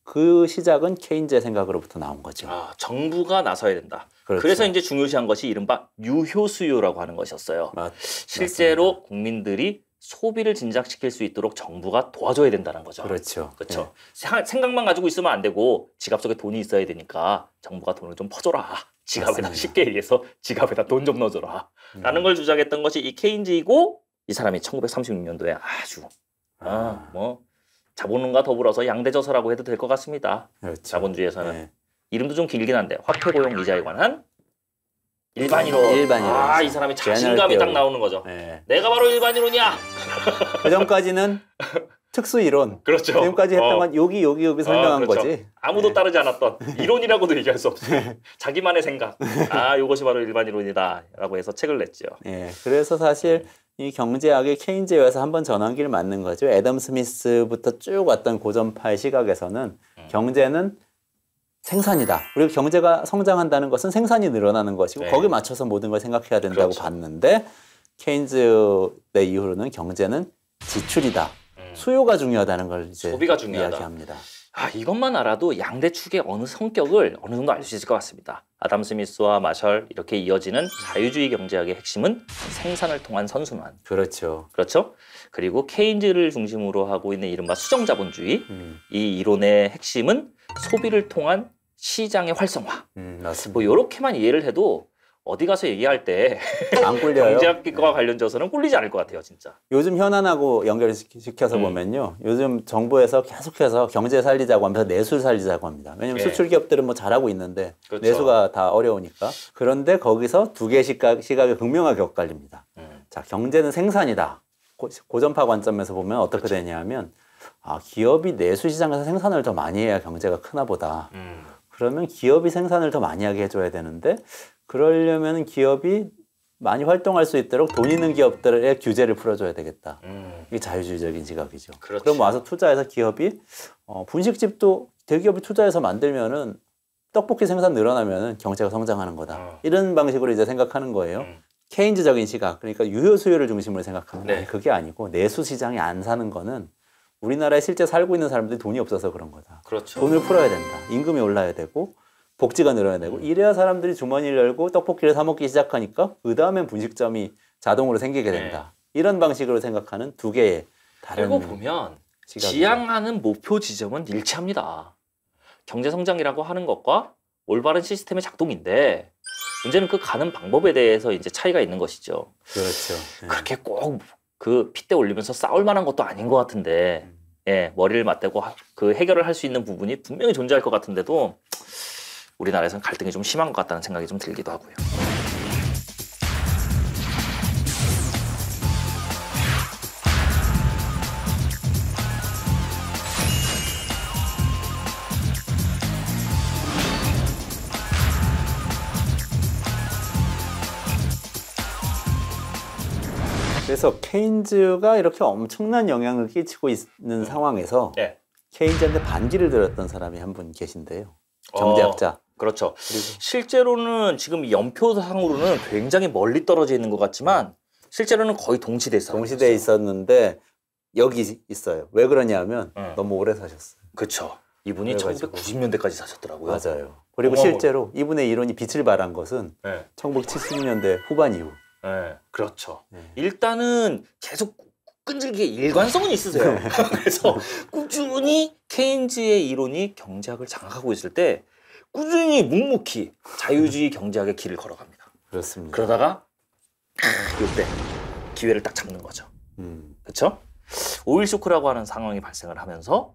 그 시작은 케인즈의 생각으로부터 나온 거죠. 정부가 나서야 된다. 그렇죠. 그래서 이제 중요시한 것이 이른바 유효 수요라고 하는 것이었어요. 실제로 맞습니다. 국민들이 소비를 진작시킬 수 있도록 정부가 도와줘야 된다는 거죠. 그렇죠. 그렇죠. 생각만 가지고 있으면 안 되고 지갑 속에 돈이 있어야 되니까 정부가 돈을 좀 퍼줘라. 지갑에다 맞습니다. 쉽게 얘기해서 지갑에다 돈 좀 넣어줘라. 라는 걸 주장했던 것이 이 케인즈이고 이 사람이 1936년도에 아주 뭐 자본론과 더불어서 양대저서라고 해도 될 것 같습니다. 그렇죠. 자본주의에서는. 이름도 좀 길긴 한데 화폐고용 이자에 관한 일반이론. 이 사람이 자신감이 딱 나오는 거죠. 내가 바로 일반이론이야. 그 전까지는 특수이론. 그렇죠. 지금까지 했던 건 여기 설명한 그렇죠. 거지. 아무도 따르지 않았던 이론이라고도 얘기할 수 없어요. 자기만의 생각. 이것이 바로 일반이론이다 라고 해서 책을 냈죠. 그래서 사실 이 경제학의 케인즈에 의해서 한번 전환기를 맞는 거죠. 애덤 스미스부터 쭉 왔던 고전파의 시각에서는 경제는 생산이다. 그리고 경제가 성장한다는 것은 생산이 늘어나는 것이고 거기에 맞춰서 모든 걸 생각해야 된다고 봤는데 케인즈 때 이후로는 경제는 지출이다. 수요가 중요하다는 걸 이제 소비가 중요하다. 이야기합니다. 이것만 알아도 양대축의 어느 성격을 어느 정도 알 수 있을 것 같습니다. 아담 스미스와 마셜 이렇게 이어지는 자유주의 경제학의 핵심은 생산을 통한 선순환. 그렇죠. 그렇죠. 그리고 케인즈를 중심으로 하고 있는 이른바 수정자본주의. 이 이론의 핵심은 소비를 통한 시장의 활성화. 맞습니다. 뭐 이렇게만 이해를 해도 어디 가서 얘기할 때 안 꿀려요. 경제학과 관련져서는 꿀리지 않을 것 같아요, 진짜. 요즘 현안하고 연결시켜서 보면요. 요즘 정부에서 계속해서 경제 살리자고 하면서 내수 살리자고 합니다. 왜냐하면 수출 기업들은 뭐 잘하고 있는데 그렇죠. 내수가 다 어려우니까. 그런데 거기서 두 개의 시각이 극명하게 엇갈립니다. 자, 경제는 생산이다. 고전파 관점에서 보면 어떻게 그렇죠. 되냐면 기업이 내수 시장에서 생산을 더 많이 해야 경제가 크나 보다. 그러면 기업이 생산을 더 많이 하게 해줘야 되는데 그러려면 기업이 많이 활동할 수 있도록 돈 있는 기업들의 규제를 풀어줘야 되겠다. 이게 자유주의적인 시각이죠. 그렇지. 그럼 와서 투자해서 기업이 분식집도 대기업이 투자해서 만들면은 떡볶이 생산 늘어나면은 경제가 성장하는 거다. 이런 방식으로 이제 생각하는 거예요. 케인즈적인 시각, 그러니까 유효 수요를 중심으로 생각하는 거예요. 그게 아니고 내수 시장이 안 사는 거는 우리나라에 실제 살고 있는 사람들이 돈이 없어서 그런 거다. 그렇죠. 돈을 풀어야 된다. 임금이 올라야 되고 복지가 늘어야 되고 이래야 사람들이 주머니를 열고 떡볶이를 사 먹기 시작하니까 그 다음엔 분식점이 자동으로 생기게 된다. 이런 방식으로 생각하는 두 개의 다른 그리고 보면 시각이죠. 지향하는 목표 지점은 일치합니다. 경제 성장이라고 하는 것과 올바른 시스템의 작동인데 문제는 그 가는 방법에 대해서 이제 차이가 있는 것이죠. 그렇죠. 그렇게 꼭 그 핏대 올리면서 싸울 만한 것도 아닌 것 같은데 머리를 맞대고 그 해결을 할 수 있는 부분이 분명히 존재할 것 같은데도 우리나라에서는 갈등이 좀 심한 것 같다는 생각이 좀 들기도 하고요. 그래서 케인즈가 이렇게 엄청난 영향을 끼치고 있는 상황에서 네. 케인즈한테 반기를 들었던 사람이 한 분 계신데요. 경제학자. 그렇죠. 실제로는 지금 연표상으로는 굉장히 멀리 떨어져 있는 것 같지만 실제로는 거의 동시대에 동시대에 있었는데 여기 있어요. 왜 그러냐면 너무 오래 사셨어요. 그렇죠. 이분이 1990년대까지 사셨더라고요. 맞아요. 그리고 실제로 이분의 이론이 빛을 발한 것은 1970년대 후반 이후. 네, 그렇죠. 일단은 계속 끈질기게 일관성은 있으세요. 그래서 꾸준히 케인즈의 이론이 경제학을 장악하고 있을 때 꾸준히 묵묵히 자유주의 경제학의 길을 걸어갑니다. 그렇습니다. 그러다가 이때 기회를 딱 잡는 거죠. 그렇죠? 오일 쇼크라고 하는 상황이 발생을 하면서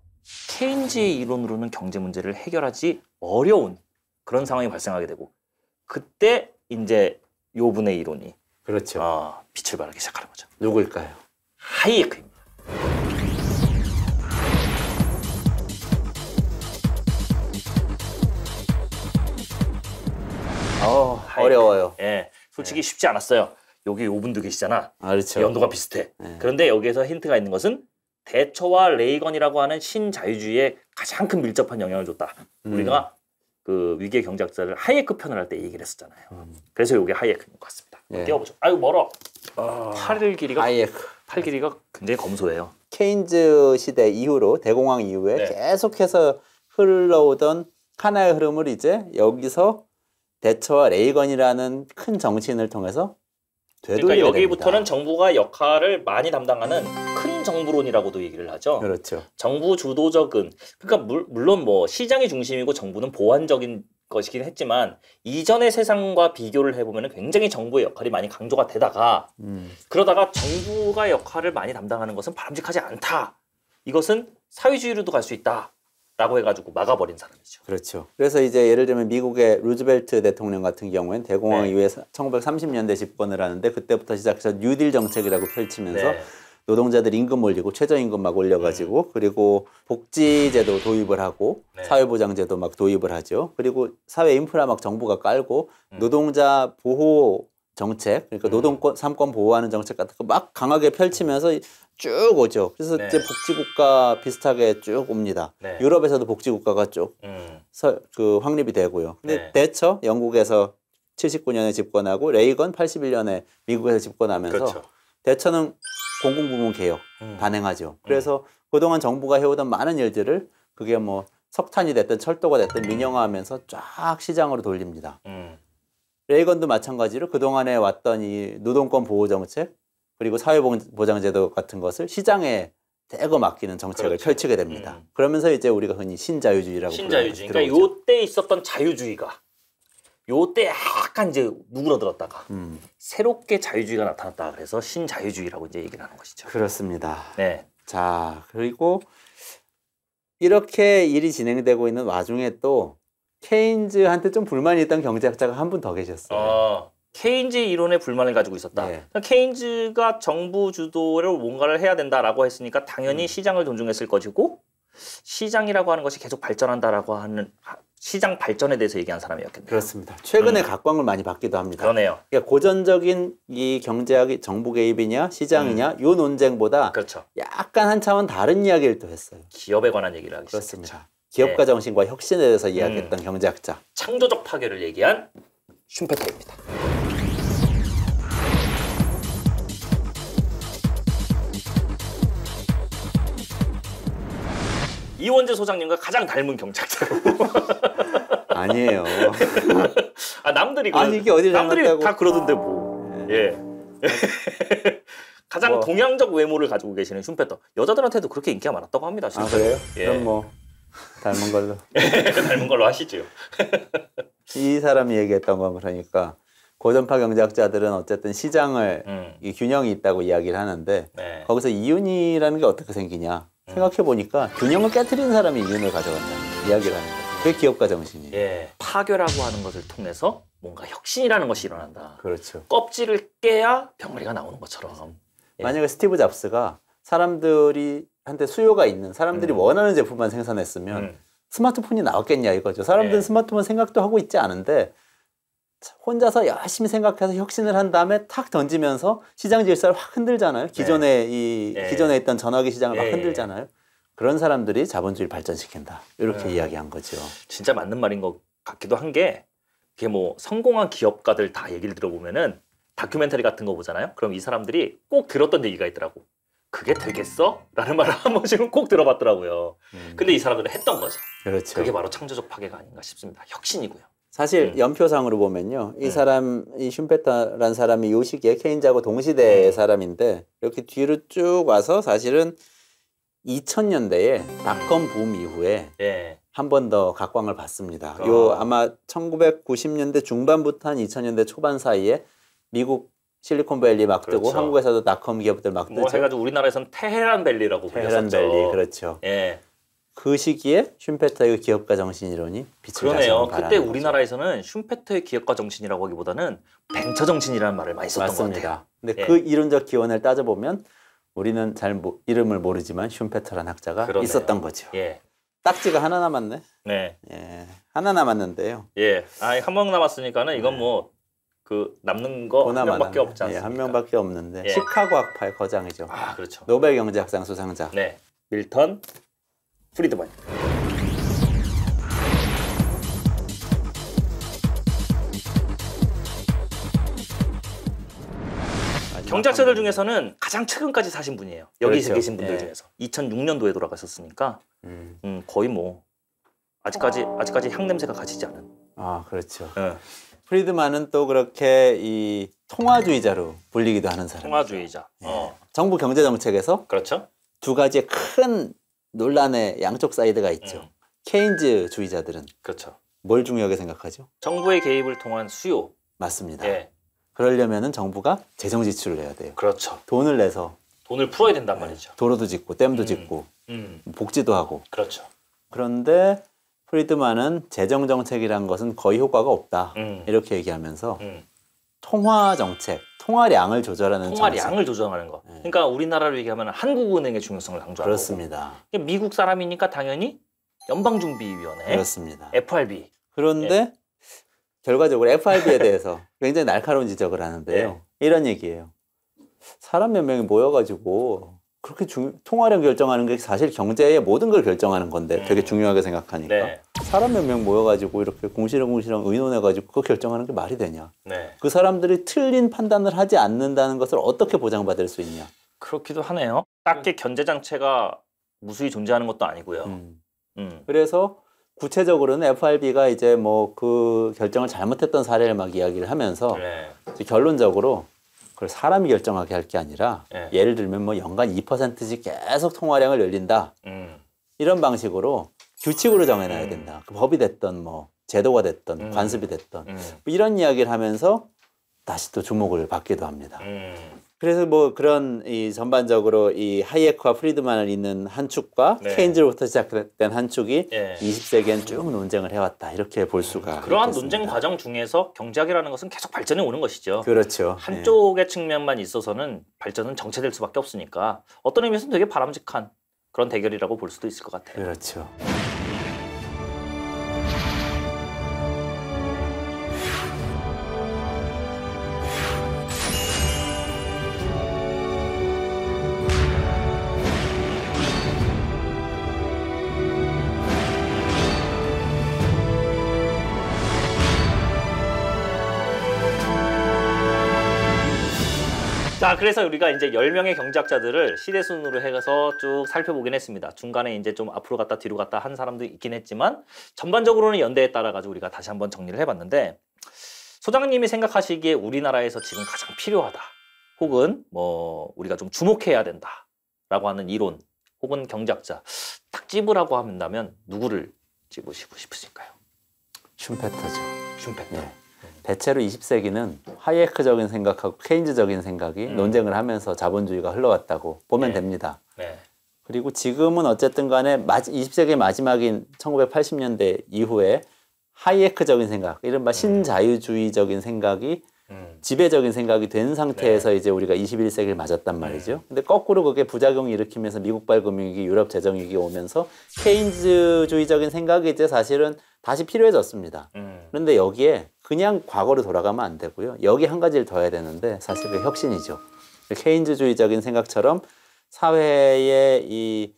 케인즈의 이론으로는 경제 문제를 해결하지 어려운 그런 상황이 발생하게 되고 그때 이제 요 분의 이론이 그렇죠. 빛을 발하기 시작하는 거죠. 누구일까요? 하이에크입니다. 어려워요. 예, 솔직히 쉽지 않았어요. 여기 요 분도 계시잖아. 그렇죠. 연도가 비슷해. 그런데 여기에서 힌트가 있는 것은 대처와 레이건이라고 하는 신자유주의에 가장 큰 밀접한 영향을 줬다. 우리가 그 위기의 경제학자를 하이에크 편을 할 때 얘기를 했었잖아요. 그래서 이게 하이에크인 것 같습니다. 띄워보죠. 아유 멀어. 팔 길이가 굉장히 검소해요. 케인즈 시대 이후로 대공황 이후에 계속해서 흘러오던 하나의 흐름을 이제 여기서 대처와 레이건이라는 큰 정치인을 통해서 그러니까 여기부터는 정부가 역할을 많이 담당하는 큰 정부론이라고도 얘기를 하죠. 그렇죠. 정부 주도적인 그러니까 물론 뭐 시장이 중심이고 정부는 보완적인 것이긴 했지만 이전의 세상과 비교를 해보면 굉장히 정부의 역할이 많이 강조가 되다가 그러다가 정부가 역할을 많이 담당하는 것은 바람직하지 않다. 이것은 사회주의로도 갈 수 있다. 라고 해가지고 막아버린 사람이죠. 그렇죠. 그래서 이제 예를 들면 미국의 루즈벨트 대통령 같은 경우에는 대공황 이후에 1930년대 집권을 하는데 그때부터 시작해서 뉴딜 정책이라고 펼치면서 노동자들 임금 올리고 최저임금 막 올려가지고 그리고 복지제도 도입을 하고 사회보장제도 막 도입을 하죠. 그리고 사회 인프라 막 정부가 깔고 노동자 보호 정책, 그러니까 노동권, 삼권 보호하는 정책 같은 거 막 강하게 펼치면서 쭉 오죠. 그래서 이제 복지국가 비슷하게 쭉 옵니다. 유럽에서도 복지국가가 쭉 확립이 되고요. 근데 대처 영국에서 79년에 집권하고 레이건 81년에 미국에서 집권하면서 대처는 공공부문 개혁 단행하죠. 그래서 그동안 정부가 해오던 많은 일들을 그게 뭐 석탄이 됐든 철도가 됐든 민영화하면서 쫙 시장으로 돌립니다. 레이건도 마찬가지로 그동안에 왔던 이 노동권 보호 정책 그리고 사회보장제도 같은 것을 시장에 대거 맡기는 정책을 펼치게 됩니다. 그러면서 이제 우리가 흔히 신자유주의라고 신자유주의. 그러니까 요때 있었던 자유주의가 요때 약간 이제 누그러들었다가 새롭게 자유주의가 나타났다. 그래서 신자유주의라고 이제 얘기를 하는 것이죠. 그렇습니다. 네. 자, 그리고 이렇게 일이 진행되고 있는 와중에 또 케인즈한테 좀 불만이 있던 경제학자가 한 분 더 계셨어요. 케인즈 이론에 불만을 가지고 있었다. 그러니까 케인즈가 정부 주도로 뭔가를 해야 된다라고 했으니까 당연히 시장을 존중했을 것이고 시장이라고 하는 것이 계속 발전한다라고 하는 시장 발전에 대해서 얘기한 사람이었겠네요. 그렇습니다. 최근에 각광을 많이 받기도 합니다. 그러네요. 그러니까 고전적인 이 경제학이 정부 개입이냐 시장이냐 요 논쟁보다 약간 한 차원 다른 이야기를 또 했어요. 기업에 관한 얘기를 하기 그렇습니다. 시작했죠. 기업가 정신과 혁신에 대해서 이야기했던 경제학자. 창조적 파괴를 얘기한 슌페터입니다. 이원재 소장님과 가장 닮은 경제학자로. 아니에요. 남들이 아니 이게 어디 남들이 닮았다고. 다 그러던데 뭐. 가장 동양적 외모를 가지고 계시는 슌페터. 여자들한테도 그렇게 인기가 많았다고 합니다. 아 그래요? 그럼 뭐 닮은 걸로. 닮은 걸로 하시죠. 이 사람이 얘기했던 건 그러니까 고전파 경제학자들은 어쨌든 시장을 이 균형이 있다고 이야기를 하는데 거기서 이윤이라는 게 어떻게 생기냐 생각해 보니까 균형을 깨트리는 사람이 이윤을 가져간다는 이야기를 하는 거예요. 그게 기업가 정신이에요. 파괴라고 하는 것을 통해서 뭔가 혁신이라는 것이 일어난다. 그렇죠. 껍질을 깨야 병아리가 나오는 것처럼. 만약에 스티브 잡스가 사람들이 한테 수요가 있는 사람들이 원하는 제품만 생산했으면 스마트폰이 나왔겠냐 이거죠. 사람들은 스마트폰 생각도 하고 있지 않은데 혼자서 열심히 생각해서 혁신을 한 다음에 탁 던지면서 시장 질서를 확 흔들잖아요. 기존에 기존에 있던 전화기 시장을 막 흔들잖아요. 그런 사람들이 자본주의를 발전시킨다. 이렇게 이야기한 거죠. 진짜 맞는 말인 것 같기도 한 게 그게 뭐 성공한 기업가들 다 얘기를 들어보면은 다큐멘터리 같은 거 보잖아요. 그럼 이 사람들이 꼭 들었던 얘기가 있더라고. 그게 되겠어? 라는 말을 한 번씩은 꼭 들어봤더라고요. 근데 이 사람들은 했던 거죠. 그렇죠. 그게 바로 창조적 파괴가 아닌가 싶습니다. 혁신이고요. 사실 연표상으로 보면요. 이 사람, 이 슈페터라는 사람이 요 시기에 케인즈하고 동시대의 사람인데 이렇게 뒤로 쭉 와서 사실은 2000년대에 닷컴 붐 이후에 한 번 더 각광을 받습니다. 요 아마 1990년대 중반부터 한 2000년대 초반 사이에 미국 실리콘밸리 막 뜨고 그렇죠. 한국에서도 닷컴 기업들 막 뜨죠. 뭐 해가지고 우리나라에서는 테헤란밸리라고 불렸었죠. 테헤란밸리 그렇죠. 예. 그 시기에 슈페터의 기업가 정신 이론이 빛을 그러네요. 발하는 그때 거죠. 우리나라에서는 슈페터의 기업가 정신이라고 하기보다는 벤처 정신이라는 말을 많이 썼던 것 같아요. 맞습니다. 근데 그 이론적 기원을 따져보면 우리는 잘 이름을 모르지만 슈페터라는 학자가 그러네요. 있었던 거죠. 예. 딱지가 하나 남았네. 네. 예, 하나 남았는데요. 예. 한 명 남았으니까는 이건 뭐 그 남는 거 한 명밖에 없지 않습니까? 한 명밖에 없는데 시카고 학파의 거장이죠. 아, 그렇죠. 노벨 경제학상 수상자. 네. 밀턴 프리드먼. 경제학자들 중에서는 가장 최근까지 사신 분이에요. 여기 그렇죠. 계신 분들 중에서 2006년도에 돌아가셨으니까 거의 뭐 아직까지 향 냄새가 가시지 않은. 아, 그렇죠. 프리드만은 또 그렇게 이 통화주의자로 불리기도 하는 사람. 통화주의자. 정부 경제 정책에서 그렇죠. 두 가지의 큰 논란의 양쪽 사이드가 있죠. 케인즈주의자들은 그렇죠. 뭘 중요하게 생각하죠? 정부의 개입을 통한 수요. 맞습니다. 예. 그러려면은 정부가 재정 지출을 해야 돼요. 그렇죠. 돈을 내서 돈을 풀어야 된단 말이죠. 도로도 짓고 댐도 짓고 복지도 하고. 그렇죠. 그런데 프리드만은 재정 정책이란 것은 거의 효과가 없다. 이렇게 얘기하면서 통화 정책, 통화량을 조절하는 통화량을 조정하는 거. 그러니까 우리나라로 얘기하면 한국은행의 중요성을 강조하고. 그렇습니다. 미국 사람이니까 당연히 연방준비위원회, 그렇습니다. FRB. 그런데 결과적으로 FRB에 대해서 굉장히 날카로운 지적을 하는데요. 이런 얘기예요. 사람 몇 명이 모여가지고 그렇게 통화량 결정하는 게 사실 경제의 모든 걸 결정하는 건데 되게 중요하게 생각하니까 사람 몇 명 모여가지고 이렇게 공시렁공시렁 의논해가지고 그거 결정하는 게 말이 되냐. 그 사람들이 틀린 판단을 하지 않는다는 것을 어떻게 보장받을 수 있냐. 그렇기도 하네요. 딱히 견제장치가 무수히 존재하는 것도 아니고요. 그래서 구체적으로는 FRB가 이제 뭐 그 결정을 잘못했던 사례를 막 이야기를 하면서 결론적으로 그걸 사람이 결정하게 할 게 아니라 예를 들면 뭐 연간 2%씩 계속 통화량을 늘린다. 이런 방식으로 규칙으로 정해놔야 된다. 그 법이 됐던 뭐 제도가 됐던 관습이 됐던 뭐 이런 이야기를 하면서 다시 또 주목을 받기도 합니다. 그래서 뭐 그런 이 전반적으로 이 하이에크와 프리드만을 잇는 한 축과 케인즈로부터 시작된 한 축이 20세기엔 쭉 논쟁을 해왔다 이렇게 볼 수가 그러한 있겠습니다. 논쟁 과정 중에서 경제학이라는 것은 계속 발전해 오는 것이죠. 그렇죠. 한쪽의 측면만 있어서는 발전은 정체될 수밖에 없으니까 어떤 의미에서는 되게 바람직한 그런 대결이라고 볼 수도 있을 것 같아요. 그렇죠. 자, 그래서 우리가 이제 10명의 경제학자들을 시대순으로 해서 쭉 살펴보긴 했습니다. 중간에 이제 좀 앞으로 갔다 뒤로 갔다 한 사람도 있긴 했지만 전반적으로는 연대에 따라 가지고 우리가 다시 한번 정리를 해봤는데 소장님이 생각하시기에 우리나라에서 지금 가장 필요하다 혹은 뭐 우리가 좀 주목해야 된다라고 하는 이론 혹은 경제학자 딱 찝으라고 한다면 누구를 찝으시고 싶으실까요? 슈페터죠. 슈페터. 대체로 20세기는 하이에크적인 생각하고 케인즈적인 생각이 논쟁을 하면서 자본주의가 흘러왔다고 보면 됩니다. 그리고 지금은 어쨌든 간에 20세기의 마지막인 1980년대 이후에 하이에크적인 생각, 이른바 신자유주의적인 생각이 지배적인 생각이 된 상태에서 이제 우리가 21세기를 맞았단 말이죠. 근데 거꾸로 그게 부작용을 일으키면서 미국발 금융위기, 유럽 재정위기 오면서 케인즈주의적인 생각이 이제 사실은 다시 필요해졌습니다. 그런데 여기에 그냥 과거로 돌아가면 안 되고요. 여기 한 가지를 더 해야 되는데 사실 그 혁신이죠. 케인즈주의적인 생각처럼 사회의 이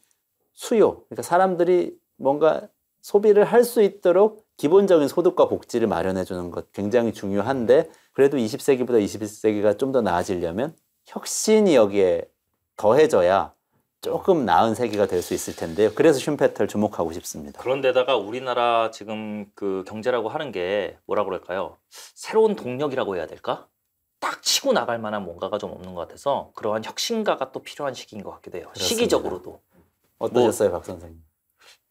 수요, 그러니까 사람들이 뭔가 소비를 할 수 있도록 기본적인 소득과 복지를 마련해 주는 것 굉장히 중요한데 그래도 20세기보다 21세기가 좀 더 나아지려면 혁신이 여기에 더해져야 조금 나은 세계가 될 수 있을 텐데요. 그래서 슈페터를 주목하고 싶습니다. 그런데다가 우리나라 지금 그 경제라고 하는 게 뭐라 그럴까요? 새로운 동력이라고 해야 될까? 딱 치고 나갈 만한 뭔가가 좀 없는 것 같아서 그러한 혁신가가 또 필요한 시기인 것 같기도 해요. 그렇습니다. 시기적으로도. 어떠셨어요, 박 선생님?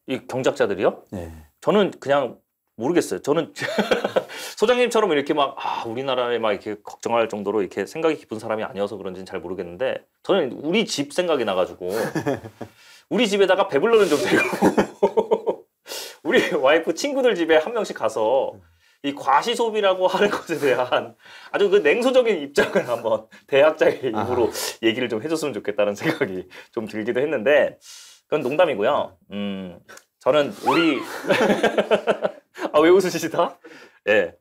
이 경제학자들이요? 네. 저는 그냥 모르겠어요. 저는 소장님처럼 이렇게 막 우리나라에 막 이렇게 걱정할 정도로 이렇게 생각이 깊은 사람이 아니어서 그런지는 잘 모르겠는데 저는 우리 집 생각이 나가지고 우리 집에다가 배불러는 좀 되고 우리 와이프 친구들 집에 한 명씩 가서 이 과시 소비라고 하는 것에 대한 아주 그 냉소적인 입장을 한번 대학자의 입으로 얘기를 좀 해줬으면 좋겠다는 생각이 좀 들기도 했는데 그건 농담이고요. 저는 우리 왜 웃으시다? 예,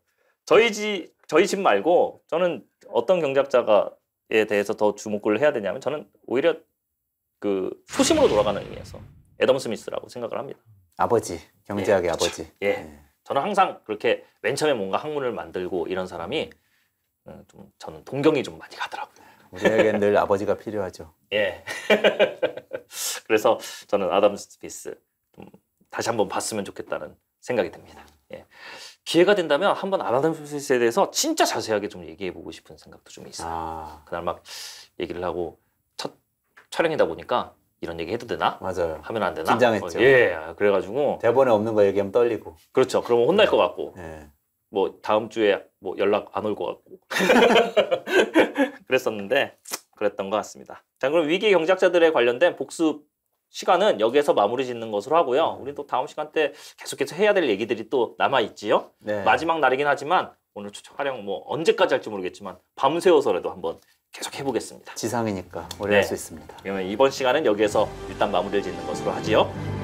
저희 집 말고 저는 어떤 경제학자에 대해서 더 주목을 해야 되냐면 저는 오히려 그 초심으로 돌아가는 의미에서 애덤 스미스라고 생각을 합니다. 아버지, 경제학의 그렇죠. 아버지. 예, 저는 항상 그렇게 맨 처음에 뭔가 학문을 만들고 이런 사람이 좀 저는 동경이 좀 많이 가더라고요. 우리에겐 늘 아버지가 필요하죠. 예. 그래서 저는 아담 스미스 좀 다시 한번 봤으면 좋겠다는 생각이 듭니다. 예. 기회가 된다면 한번 아담 스미스에 대해서 진짜 자세하게 좀 얘기해보고 싶은 생각도 좀 있어요. 그날 막 얘기를 하고 첫 촬영이다 보니까 이런 얘기 해도 되나? 맞아요. 하면 안 되나? 긴장했죠. 예. 그래가지고 대본에 없는 거 얘기하면 떨리고. 그렇죠. 그러면 혼날 것 같고. 네. 뭐 다음 주에 뭐 연락 안 올 것 같고. 그랬었는데 그랬던 것 같습니다. 자, 그럼 위기 경제학자들에 관련된 복습 시간은 여기에서 마무리 짓는 것으로 하고요. 우리 또 다음 시간 때 계속해서 해야 될 얘기들이 또 남아 있지요. 네. 마지막 날이긴 하지만 오늘 촬영 뭐 언제까지 할지 모르겠지만 밤새워서라도 한번 계속 해보겠습니다. 지상이니까 오래 할 수 있습니다. 그러면 이번 시간은 여기에서 일단 마무리를 짓는 것으로 하지요.